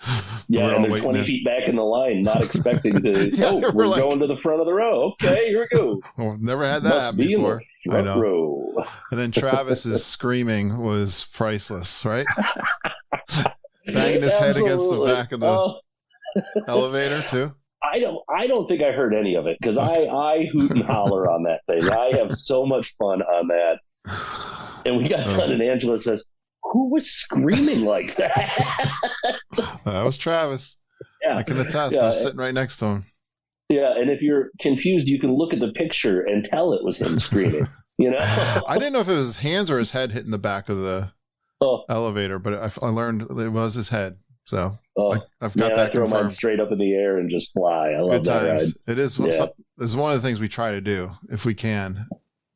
Yeah, and they're 20 feet back in the line, not expecting to, we're going to the front of the row. Okay, here we go. Well, never had that before. I know. Row. And then Travis's screaming was priceless, right? Banging his head against the back of the elevator, too. I don't think I heard any of it because I hoot and holler on that thing. I have so much fun on that. And we got done, and Angela says, "Who was screaming like that?" That was Travis. Yeah, I can attest. I was sitting right next to him. Yeah, and if you're confused, you can look at the picture and tell it was him screaming. I didn't know if it was his hands or his head hitting the back of the elevator, but I learned it was his head. So I've got that throw confirmed. Mine straight up in the air and just fly. I love that ride. It is. It's one of the things we try to do if we can.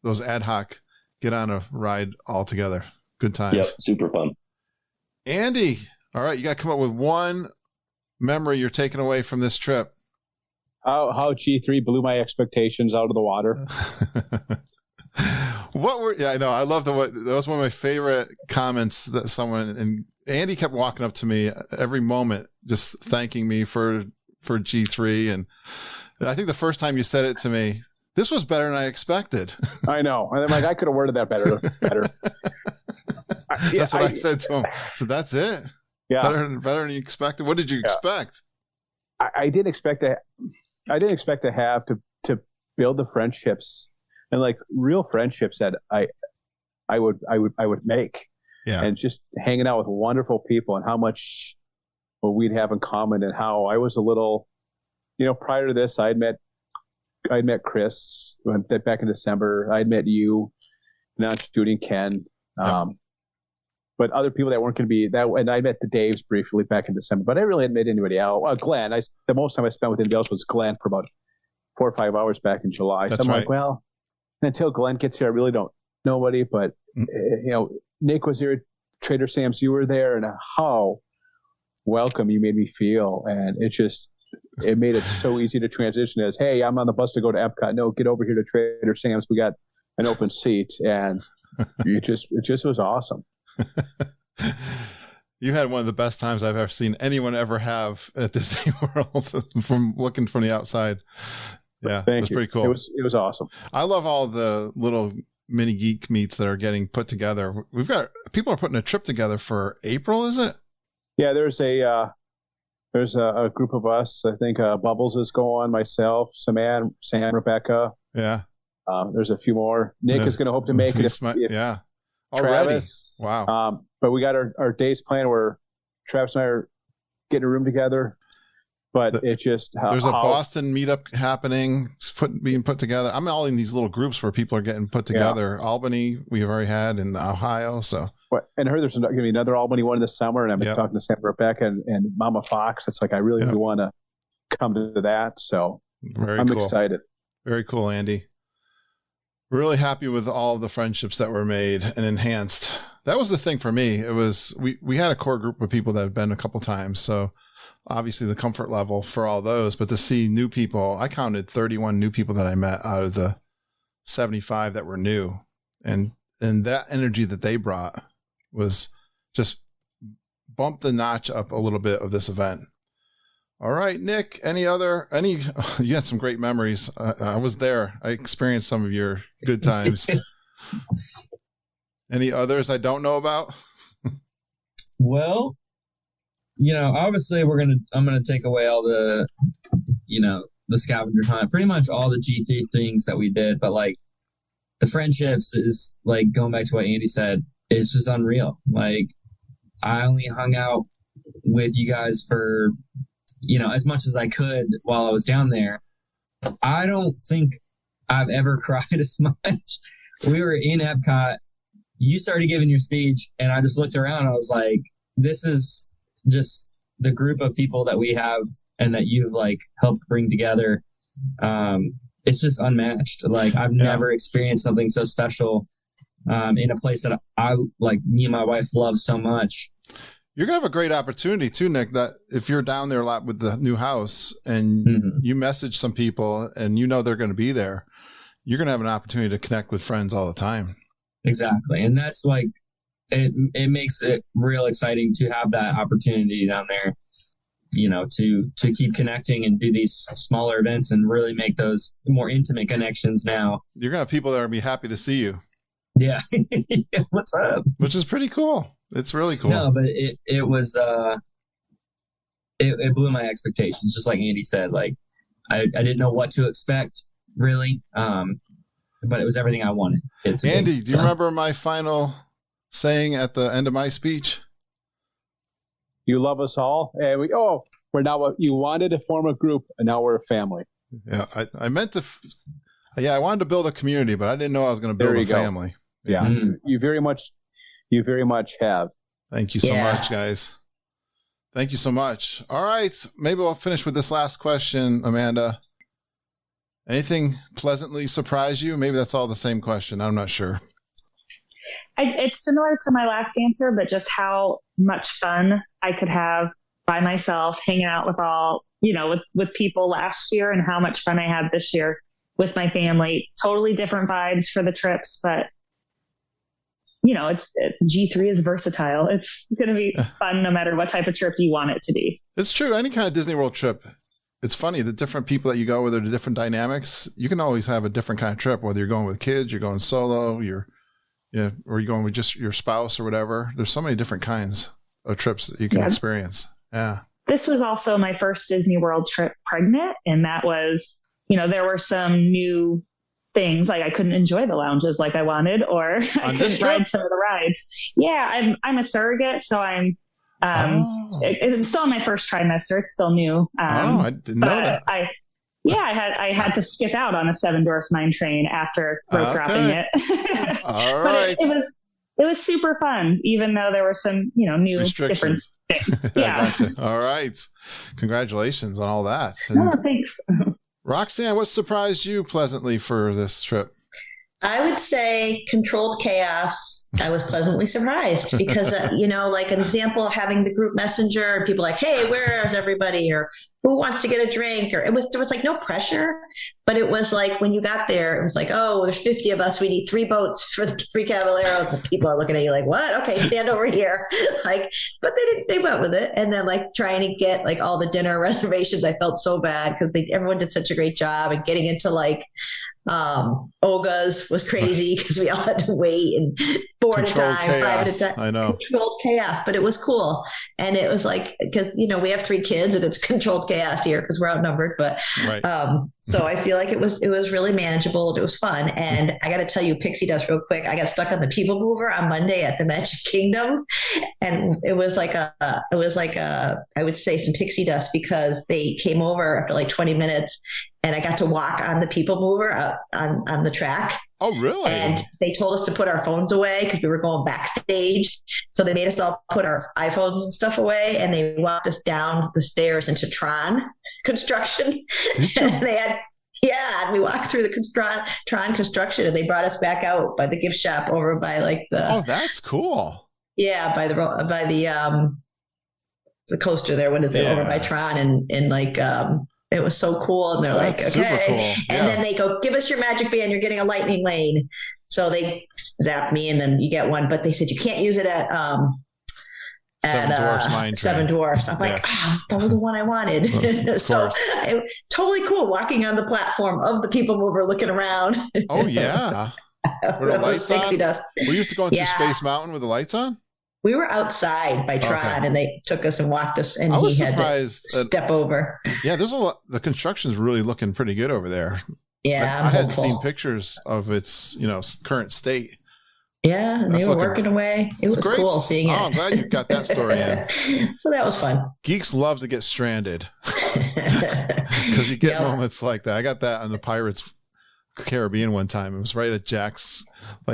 Those ad hoc, get on a ride all together. Good times. Yep, super fun. Andy, all right, you got to come up with one memory you're taking away from this trip. How G3 blew my expectations out of the water. I know. I love that was one of my favorite comments that someone, and Andy kept walking up to me every moment, just thanking me for G3. And I think the first time you said it to me, this was better than I expected. I know. And I'm like, I could have worded that better. That's what I said to him. So that's it. Yeah. Better than you expected. What did you expect? I didn't expect to have to build the friendships and like real friendships that I would make. Yeah. And just hanging out with wonderful people and how much we'd have in common, and how I was a little, prior to this, I'd met Chris back in December. I'd met you, now Judy and Ken. But other people that weren't going to be that, and I met the Daves briefly back in December, but I really hadn't met anybody else. Well, Glenn, the most time I spent with anybody else was Glenn for about 4 or 5 hours back in July. That's so I'm right. like, well, until Glenn gets here, I really don't know nobody. But Nick was here, Trader Sam's, you were there, and how welcome you made me feel, and it made it so easy to transition as, hey, I'm on the bus to go to Epcot. No, get over here to Trader Sam's. We got an open seat, and it just was awesome. You had one of the best times I've ever seen anyone ever have at Disney World from looking from the outside. Yeah, it was pretty cool. It was awesome. I love all the little mini geek meets that are getting put together. People are putting a trip together for April, is it? Yeah, there's a group of us. I think Bubbles is going, myself, Sam, Rebecca. Yeah. There's a few more. Nick is going to hope to make it. Yeah. Travis. Already. Wow. But we got our days planned where Travis and I are getting a room together. But there's a Boston meetup happening, being put together. I'm all in these little groups where people are getting put together. Yeah. Albany, we've already had in Ohio. So, and I heard there's going to be another Albany one this summer. And I've been talking to Santa Rebecca and Mama Fox. It's like I really want to come to that. So I'm excited. Very cool, Andy. Really happy with all of the friendships that were made and enhanced. That was the thing for me. It was we had a core group of people that had been a couple times. So obviously the comfort level for all those, but to see new people, I counted 31 new people that I met out of the 75 that were new. And that energy that they brought was just bumped the notch up a little bit of this event. All right, Nick, you had some great memories. I was there. I experienced some of your good times. Any others I don't know about? Well, obviously I'm going to take away all the, the scavenger hunt, pretty much all the G3 things that we did. But like the friendships is like going back to what Andy said, it's just unreal. Like I only hung out with you guys for, as much as I could while I was down there. I don't think I've ever cried as much. We were in Epcot. You started giving your speech, and I just looked around. And I was like, this is just the group of people that we have and that you've like helped bring together. It's just unmatched. Like I've never experienced something so special in a place that I like, me and my wife love so much. You're going to have a great opportunity too, Nick, that if you're down there a lot with the new house and you message some people and they're going to be there, you're going to have an opportunity to connect with friends all the time. Exactly. And that's like, it makes it real exciting to have that opportunity down there, to keep connecting and do these smaller events and really make those more intimate connections now. You're going to have people that are going to be happy to see you. Yeah. What's up? Which is pretty cool. It's really cool. No, but it was, it blew my expectations. Just like Andy said, like I didn't know what to expect really. But it was everything I wanted it to Andy, be. Do you remember my final saying at the end of my speech? You love us all. And we're now, you wanted to form a group and now we're a family. Yeah. I meant to, I wanted to build a community, but I didn't know I was going to build a family. Yeah. You very much have. Thank you so much, guys. Thank you so much. All right. Maybe we'll finish with this last question, Amanda. Anything pleasantly surprise you? Maybe that's all the same question. I'm not sure. It's similar to my last answer, but just how much fun I could have by myself, hanging out with all, with people last year, and how much fun I had this year with my family. Totally different vibes for the trips, but G3 is versatile. It's going to be fun no matter what type of trip you want it to be. It's true. Any kind of Disney World trip. It's funny, the different people that you go with are the different dynamics. You can always have a different kind of trip, whether you're going with kids, you're going solo, or you're going with just your spouse or whatever. There's so many different kinds. of trips that you can experience. Yeah. This was also my first Disney World trip pregnant. And that was, there were some new things, like I couldn't enjoy the lounges like I wanted, or I couldn't ride some of the rides. Yeah, I'm a surrogate, so I'm it's still my first trimester. It's still new. I didn't know that. I had to skip out on a 7 Dwarfs Mine Train after rope dropping it. All right. It was super fun, even though there were some, new different things. Yeah. Gotcha. All right. Congratulations on all that. Thanks. Roxanne, what surprised you pleasantly for this trip? I would say controlled chaos. I was pleasantly surprised because, like an example, having the group messenger and people like, hey, where is everybody? Or who wants to get a drink? Or there was like no pressure, but it was like when you got there, it was like, oh, there's 50 of us. We need 3 boats for the 3 Caballeros. And people are looking at you like, what? Okay, stand over here. But they went with it. And then trying to get all the dinner reservations, I felt so bad because everyone did such a great job, and getting into Oga's was crazy because we all had to wait and 4 at a time, chaos. 5 at a time. I know. Controlled chaos, but it was cool. And it was because we have 3 kids and it's controlled chaos here because we're outnumbered. But right. So I feel like it was really manageable. It was fun. And I got to tell you, pixie dust real quick. I got stuck on the People Mover on Monday at the Magic Kingdom, and it was I would say some pixie dust because they came over after 20 minutes. And I got to walk on the People Mover out on the track. Oh, really? And they told us to put our phones away because we were going backstage. So they made us all put our iPhones and stuff away. And they walked us down the stairs into Tron construction. And we walked through the Tron construction, and they brought us back out by the gift shop over by the. Oh, that's cool. Yeah, by the coaster there. What is it? Over by Tron and it was so cool. And they're like, okay. Cool. Yeah. And then they go, give us your magic band. You're getting a lightning lane. So they zapped me, and then you get one. But they said you can't use it at Seven Dwarfs. I'm like, that was the one I wanted. So totally cool walking on the platform of the People Mover, looking around. Oh, yeah. Were the lights on? Were you used to go into Space Mountain with the lights on? We were outside by Tron, and they took us and walked us, and he had to step over. Yeah, there's a lot. The construction's really looking pretty good over there. Yeah, I hadn't seen pictures of its, current state. Yeah, and they were working away. It was great. Cool seeing it. Oh, I'm glad you got that story in. So that was fun. Geeks love to get stranded because you get moments like that. I got that on the Pirates Caribbean one time. It was right at Jack's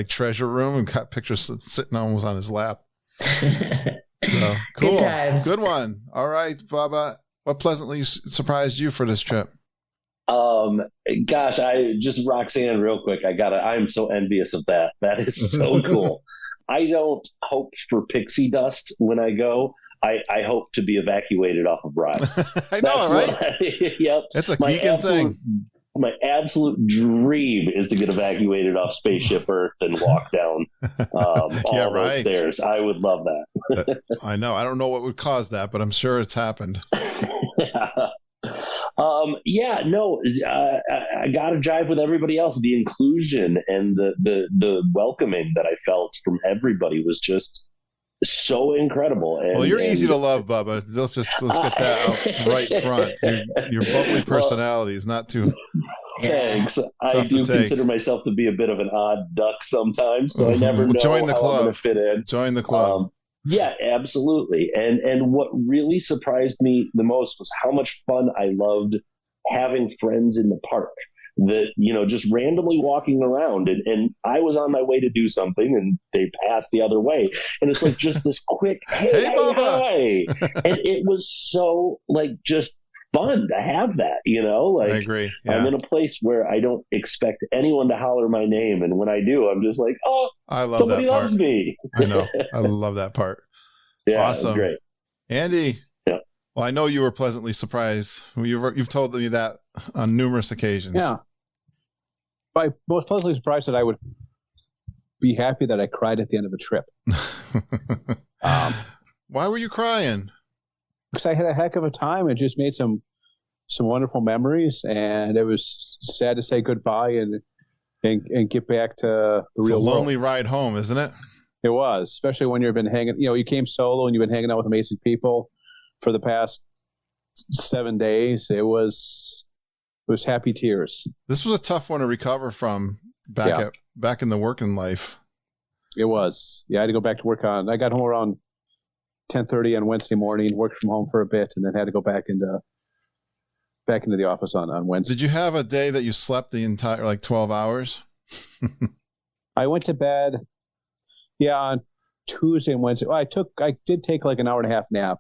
treasure room, and got pictures sitting almost on his lap. So, cool. Good times. Good one. All right, Bubba, what pleasantly surprised you for this trip? Gosh, Roxanne, real quick, I'm so envious of that. That is so cool. I don't hope for pixie dust when I go. I hope to be evacuated off of rides. I know, right? Yep. It's a geeking thing. My absolute dream is to get evacuated off Spaceship Earth and walk down all those stairs. I would love that. I know. I don't know what would cause that, but I'm sure it's happened. I got to jive with everybody else. The inclusion and the welcoming that I felt from everybody was just so incredible. And, you're easy to love, Bubba. Let's get that out right front. Your bubbly personality is not too. Thanks. I do consider myself to be a bit of an odd duck sometimes, so I never know how I'm going to fit in. Join the club. Yeah, absolutely. And what really surprised me the most was how much fun I loved having friends in the park that, just randomly walking around. And I was on my way to do something, and they passed the other way. And it's just this quick, hey, hi. And it was so just fun to have that, I agree. Yeah. I'm in a place where I don't expect anyone to holler my name, and when I do, I'm just like, oh, I love somebody that part. loves me. I know. I love that part. Yeah, awesome. Great. Andy. Yeah. Well, I know you were pleasantly surprised. You've told me that on numerous occasions. Yeah. I was pleasantly surprised that I would be happy that I cried at the end of a trip. Why were you crying? Because I had a heck of a time and just made some wonderful memories, and it was sad to say goodbye and get back to the real world. It's a lonely ride home, isn't it? It was, especially when you've been hanging, you came solo and you've been hanging out with amazing people for the past 7 days. It was happy tears. This was a tough one to recover from back in the working life. It was. Yeah, I had to go back to work I got home around 10:30 on Wednesday morning, worked from home for a bit, and then had to go back into the office on Wednesday. Did you have a day that you slept the entire 12 hours? I went to bed. Yeah, on Tuesday and Wednesday. I did take like an hour and a half nap,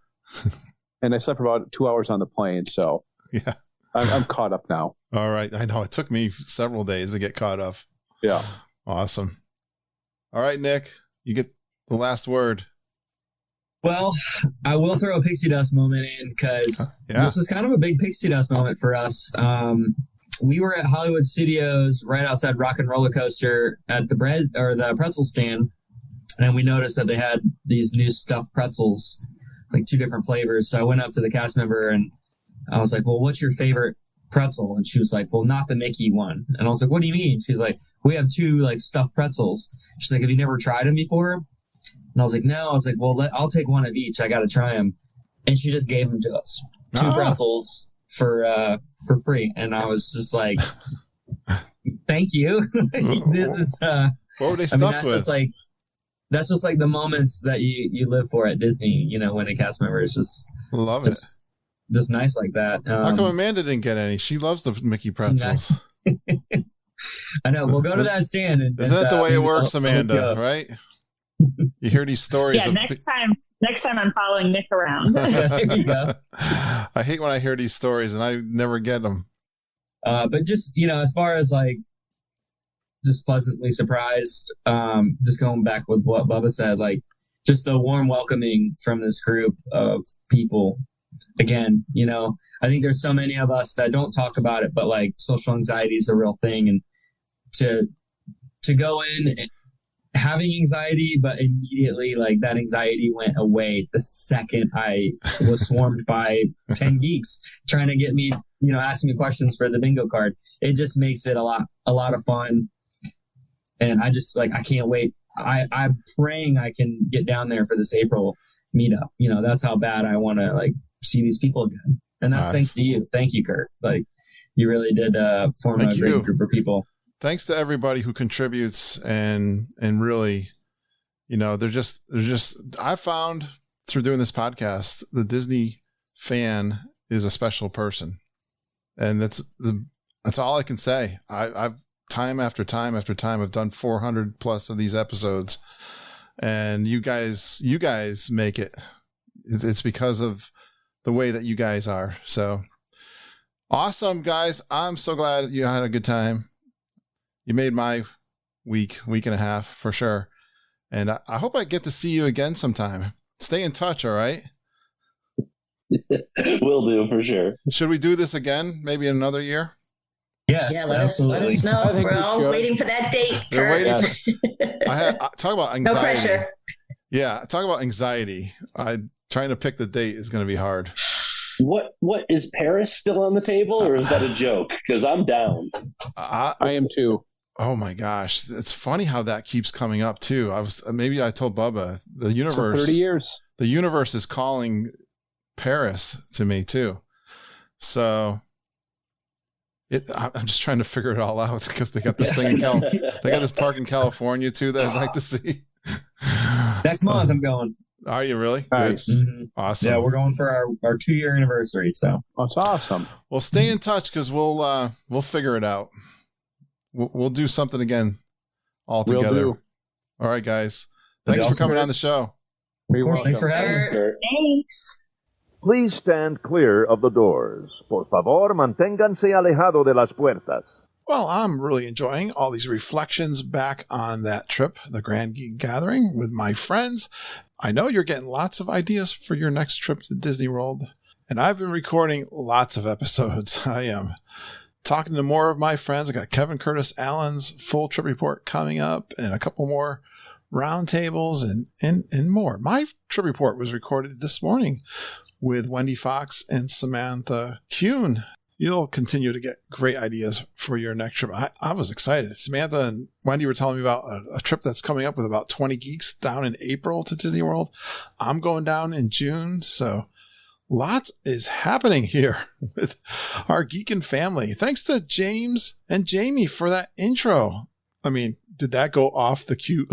and I slept for about 2 hours on the plane. So yeah, I'm caught up now. All right, I know it took me several days to get caught up. Yeah, awesome. All right, Nick, you get the last word. Well, I will throw a pixie dust moment in because this was kind of a big pixie dust moment for us. We were at Hollywood Studios right outside Rock and Roller Coaster at the pretzel stand. And we noticed that they had these new stuffed pretzels, like 2 different flavors. So I went up to the cast member and I was like, well, what's your favorite pretzel? And she was like, well, not the Mickey one. And I was like, what do you mean? She's like, we have 2 stuffed pretzels. She's like, have you never tried them before? And I was like, no. I was like, well, I'll take 1 of each. I got to try them. And she just gave them to us. 2 pretzels for free. And I was just like, thank you. This is, what were they stuffed with? That's just the moments that you live for at Disney, when a cast member is just just nice like that. How come Amanda didn't get any? She loves the Mickey pretzels. I know. We'll go to that stand. Isn't that the way it works, Amanda? Right? You hear these stories. Yeah, next time I'm following Nick around. There you go. I hate when I hear these stories and I never get them. But just, as far as just pleasantly surprised, just going back with what Bubba said, just the warm welcoming from this group of people. Again, I think there's so many of us that don't talk about it, but social anxiety is a real thing. And to go in having anxiety, but immediately that anxiety went away the second I was swarmed by 10 geeks trying to get me, asking me questions for the bingo card. It just makes it a lot of fun. And I just I can't wait. I'm praying I can get down there for this April meetup. That's how bad I want to see these people again. And that's thanks to you. Thank you, Kurt. You really did form a great group of people. Thanks to everybody who contributes and really, they're just, I found through doing this podcast, the Disney fan is a special person. And that's all I can say. I've time after time after time, I've done 400 plus of these episodes, and you guys make it. It's because of the way that you guys are. So awesome, guys. I'm so glad you had a good time. You made my week and a half for sure. And I hope I get to see you again sometime. Stay in touch. All right. Will do for sure. Should we do this again? Maybe in another year? Yes, yeah, let absolutely. us know. We're all waiting for that date. We're waiting for, talk about anxiety. No pressure. Yeah, talk about anxiety. Trying to pick the date is going to be hard. What is Paris still on the table, or is that a joke? Because I'm down. I am too. Oh my gosh, it's funny how that keeps coming up too. I told Bubba the universe. So 30 years. The universe is calling Paris to me too. So I'm just trying to figure it all out because they got this thing in they got this park in California too that I'd like to see. Next month I'm going. Are you really? Nice. Mm-hmm. Awesome. Yeah, we're going for our 2-year anniversary. So that's awesome. Well, stay in touch because we'll figure it out. We'll do something again all together. All right, guys. Thanks for coming on the show. Thanks for having us. Thanks. Please stand clear of the doors. Por favor, manténganse alejado de las puertas. Well, I'm really enjoying all these reflections back on that trip, the Grand Geek Gathering with my friends. I know you're getting lots of ideas for your next trip to Disney World, and I've been recording lots of episodes. I am talking to more of my friends. I got Kevin Curtis Allen's full trip report coming up and a couple more roundtables and more. My trip report was recorded this morning with Wendy Fox and Samantha Kuhn. you'll continue to get great ideas for your next trip. I was excited. Samantha and Wendy were telling me about a trip that's coming up with about 20 geeks down in April to Disney World. I'm going down in June, so lots is happening here with our geekin' family. Thanks to James and Jamie for that intro. I mean, did that go off the cute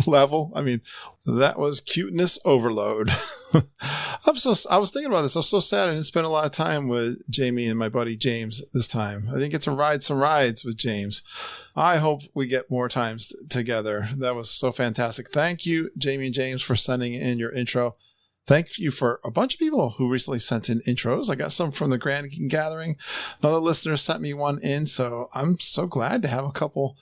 level? I mean, that was cuteness overload. I was thinking about this. I was so sad I didn't spend a lot of time with Jamie and my buddy James this time. I didn't get to ride some rides with James. I hope we get more times together. That was so fantastic. Thank you, Jamie and James, for sending in your intro. Thank you for a bunch of people who recently sent in intros. I got some from the Grand Geek Gathering. Another listener sent me one in, so I'm so glad to have a couple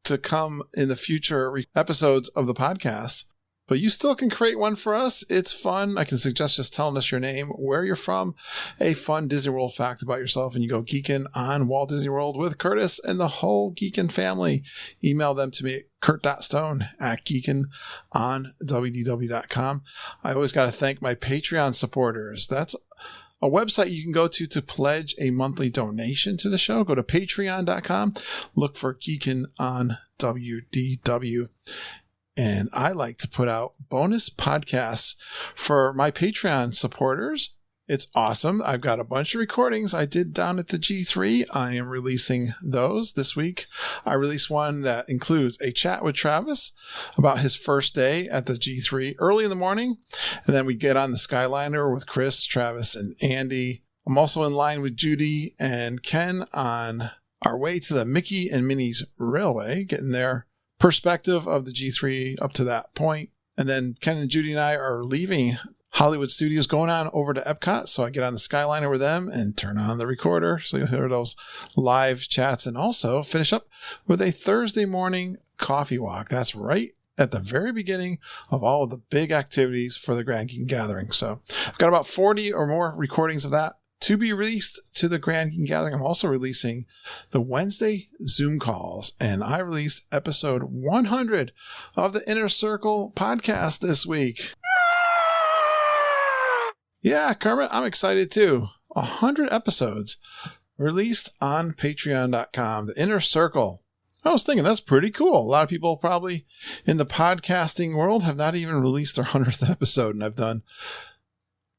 to come in the future episodes of the podcast. But you still can create one for us. It's fun. I can suggest just telling us your name, where you're from, a fun Disney World fact about yourself, and you go geekin' on Walt Disney World with Curtis and the whole geekin' family. Email them to me at kurt.stone@geekinonwdw.com. I always got to thank my Patreon supporters. That's a website you can go to pledge a monthly donation to the show. Go to patreon.com, look for Geekin' on WDW. And I like to put out bonus podcasts for my Patreon supporters. It's awesome. I've got a bunch of recordings I did down at the G3. I am releasing those this week. I released one that includes a chat with Travis about his first day at the G3 early in the morning. And then we get on the Skyliner with Chris, Travis, and Andy. I'm also in line with Judy and Ken on our way to the Mickey and Minnie's Railway, getting their perspective of the G3 up to that point. And then Ken and Judy and I are leaving Hollywood Studios, going on over to Epcot. So I get on the Skyliner with them and turn on the recorder. So you'll hear those live chats, and also finish up with a Thursday morning coffee walk. That's right at the very beginning of all of the big activities for the Grand Geek Gathering. So I've got about 40 or more recordings of that to be released to the Grand Geek Gathering. I'm also releasing the Wednesday Zoom calls, and I released episode 100 of the Inner Circle podcast this week. Yeah, Kermit, I'm excited too. 100 episodes released on patreon.com, the Inner Circle. I was thinking that's pretty cool. A lot of people probably in the podcasting world have not even released their 100th episode, and I've done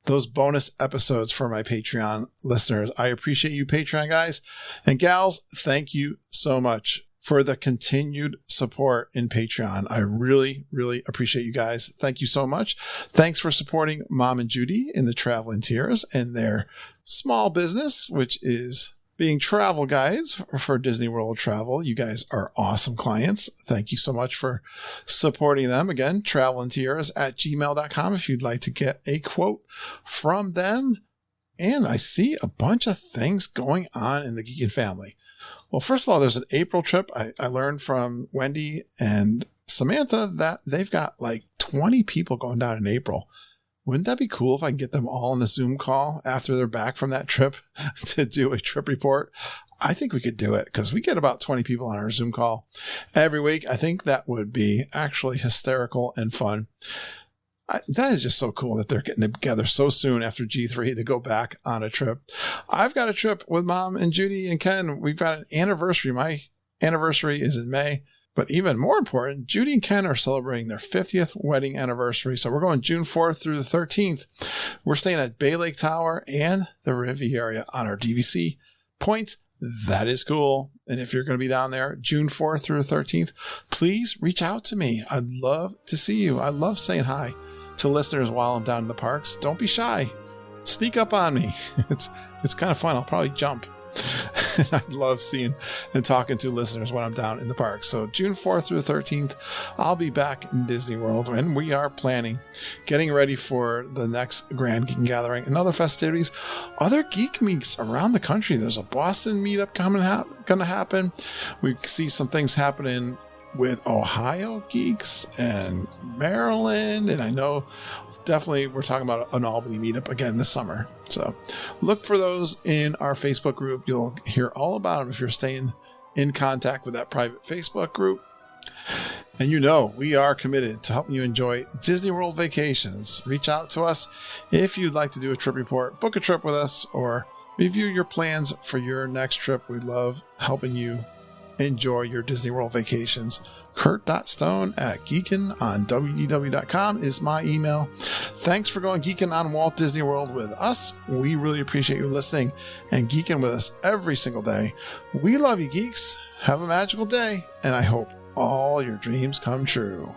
those bonus episodes for my Patreon listeners. I appreciate you, Patreon guys and gals. Thank you so much for the continued support in Patreon. I really, really appreciate you guys. Thank you so much. Thanks for supporting Mom and Judy in the Traveling Tiers and their small business, which is being travel guides for Disney World travel. You guys are awesome clients. Thank you so much for supporting them. Again, travelandtiers@gmail.com if you'd like to get a quote from them. And I see a bunch of things going on in the Geekin' family. Well, first of all, there's an April trip. I learned from Wendy and Samantha that they've got like 20 people going down in April. Wouldn't that be cool if I can get them all on a Zoom call after they're back from that trip to do a trip report? I think we could do it because we get about 20 people on our Zoom call every week. I think that would be actually hysterical and fun. That is just so cool that they're getting together so soon after G3 to go back on a trip. I've got a trip with Mom and Judy and Ken. We've got an anniversary. My anniversary is in May. But even more important, Judy and Ken are celebrating their 50th wedding anniversary. So we're going June 4th through the 13th. We're staying at Bay Lake Tower and the Riviera on our DVC points. That is cool. And if you're going to be down there June 4th through the 13th, please reach out to me. I'd love to see you. I love saying hi to listeners while I'm down in the parks. Don't be shy. Sneak up on me. It's kind of fun. I'll probably jump. I love seeing and talking to listeners when I'm down in the park. So June 4th through the 13th, I'll be back in Disney World, and we are getting ready for the next Grand Geek Gathering and other festivities, other geek meets around the country. There's a Boston meetup going to happen. We see some things happening with Ohio geeks and Maryland, and I know definitely we're talking about an Albany meetup again this summer. So look for those in our Facebook group. You'll hear all about them if you're staying in contact with that private Facebook group. And we are committed to helping you enjoy Disney World vacations. Reach out to us if you'd like to do a trip report, book a trip with us, or review your plans for your next trip. We love helping you enjoy your Disney World vacations. Kurt.stone@geekinonwdw.com is my email. Thanks for going geeking on Walt Disney World with us. We really appreciate you listening and geeking with us every single day. We love you, geeks. Have a magical day, and I hope all your dreams come true.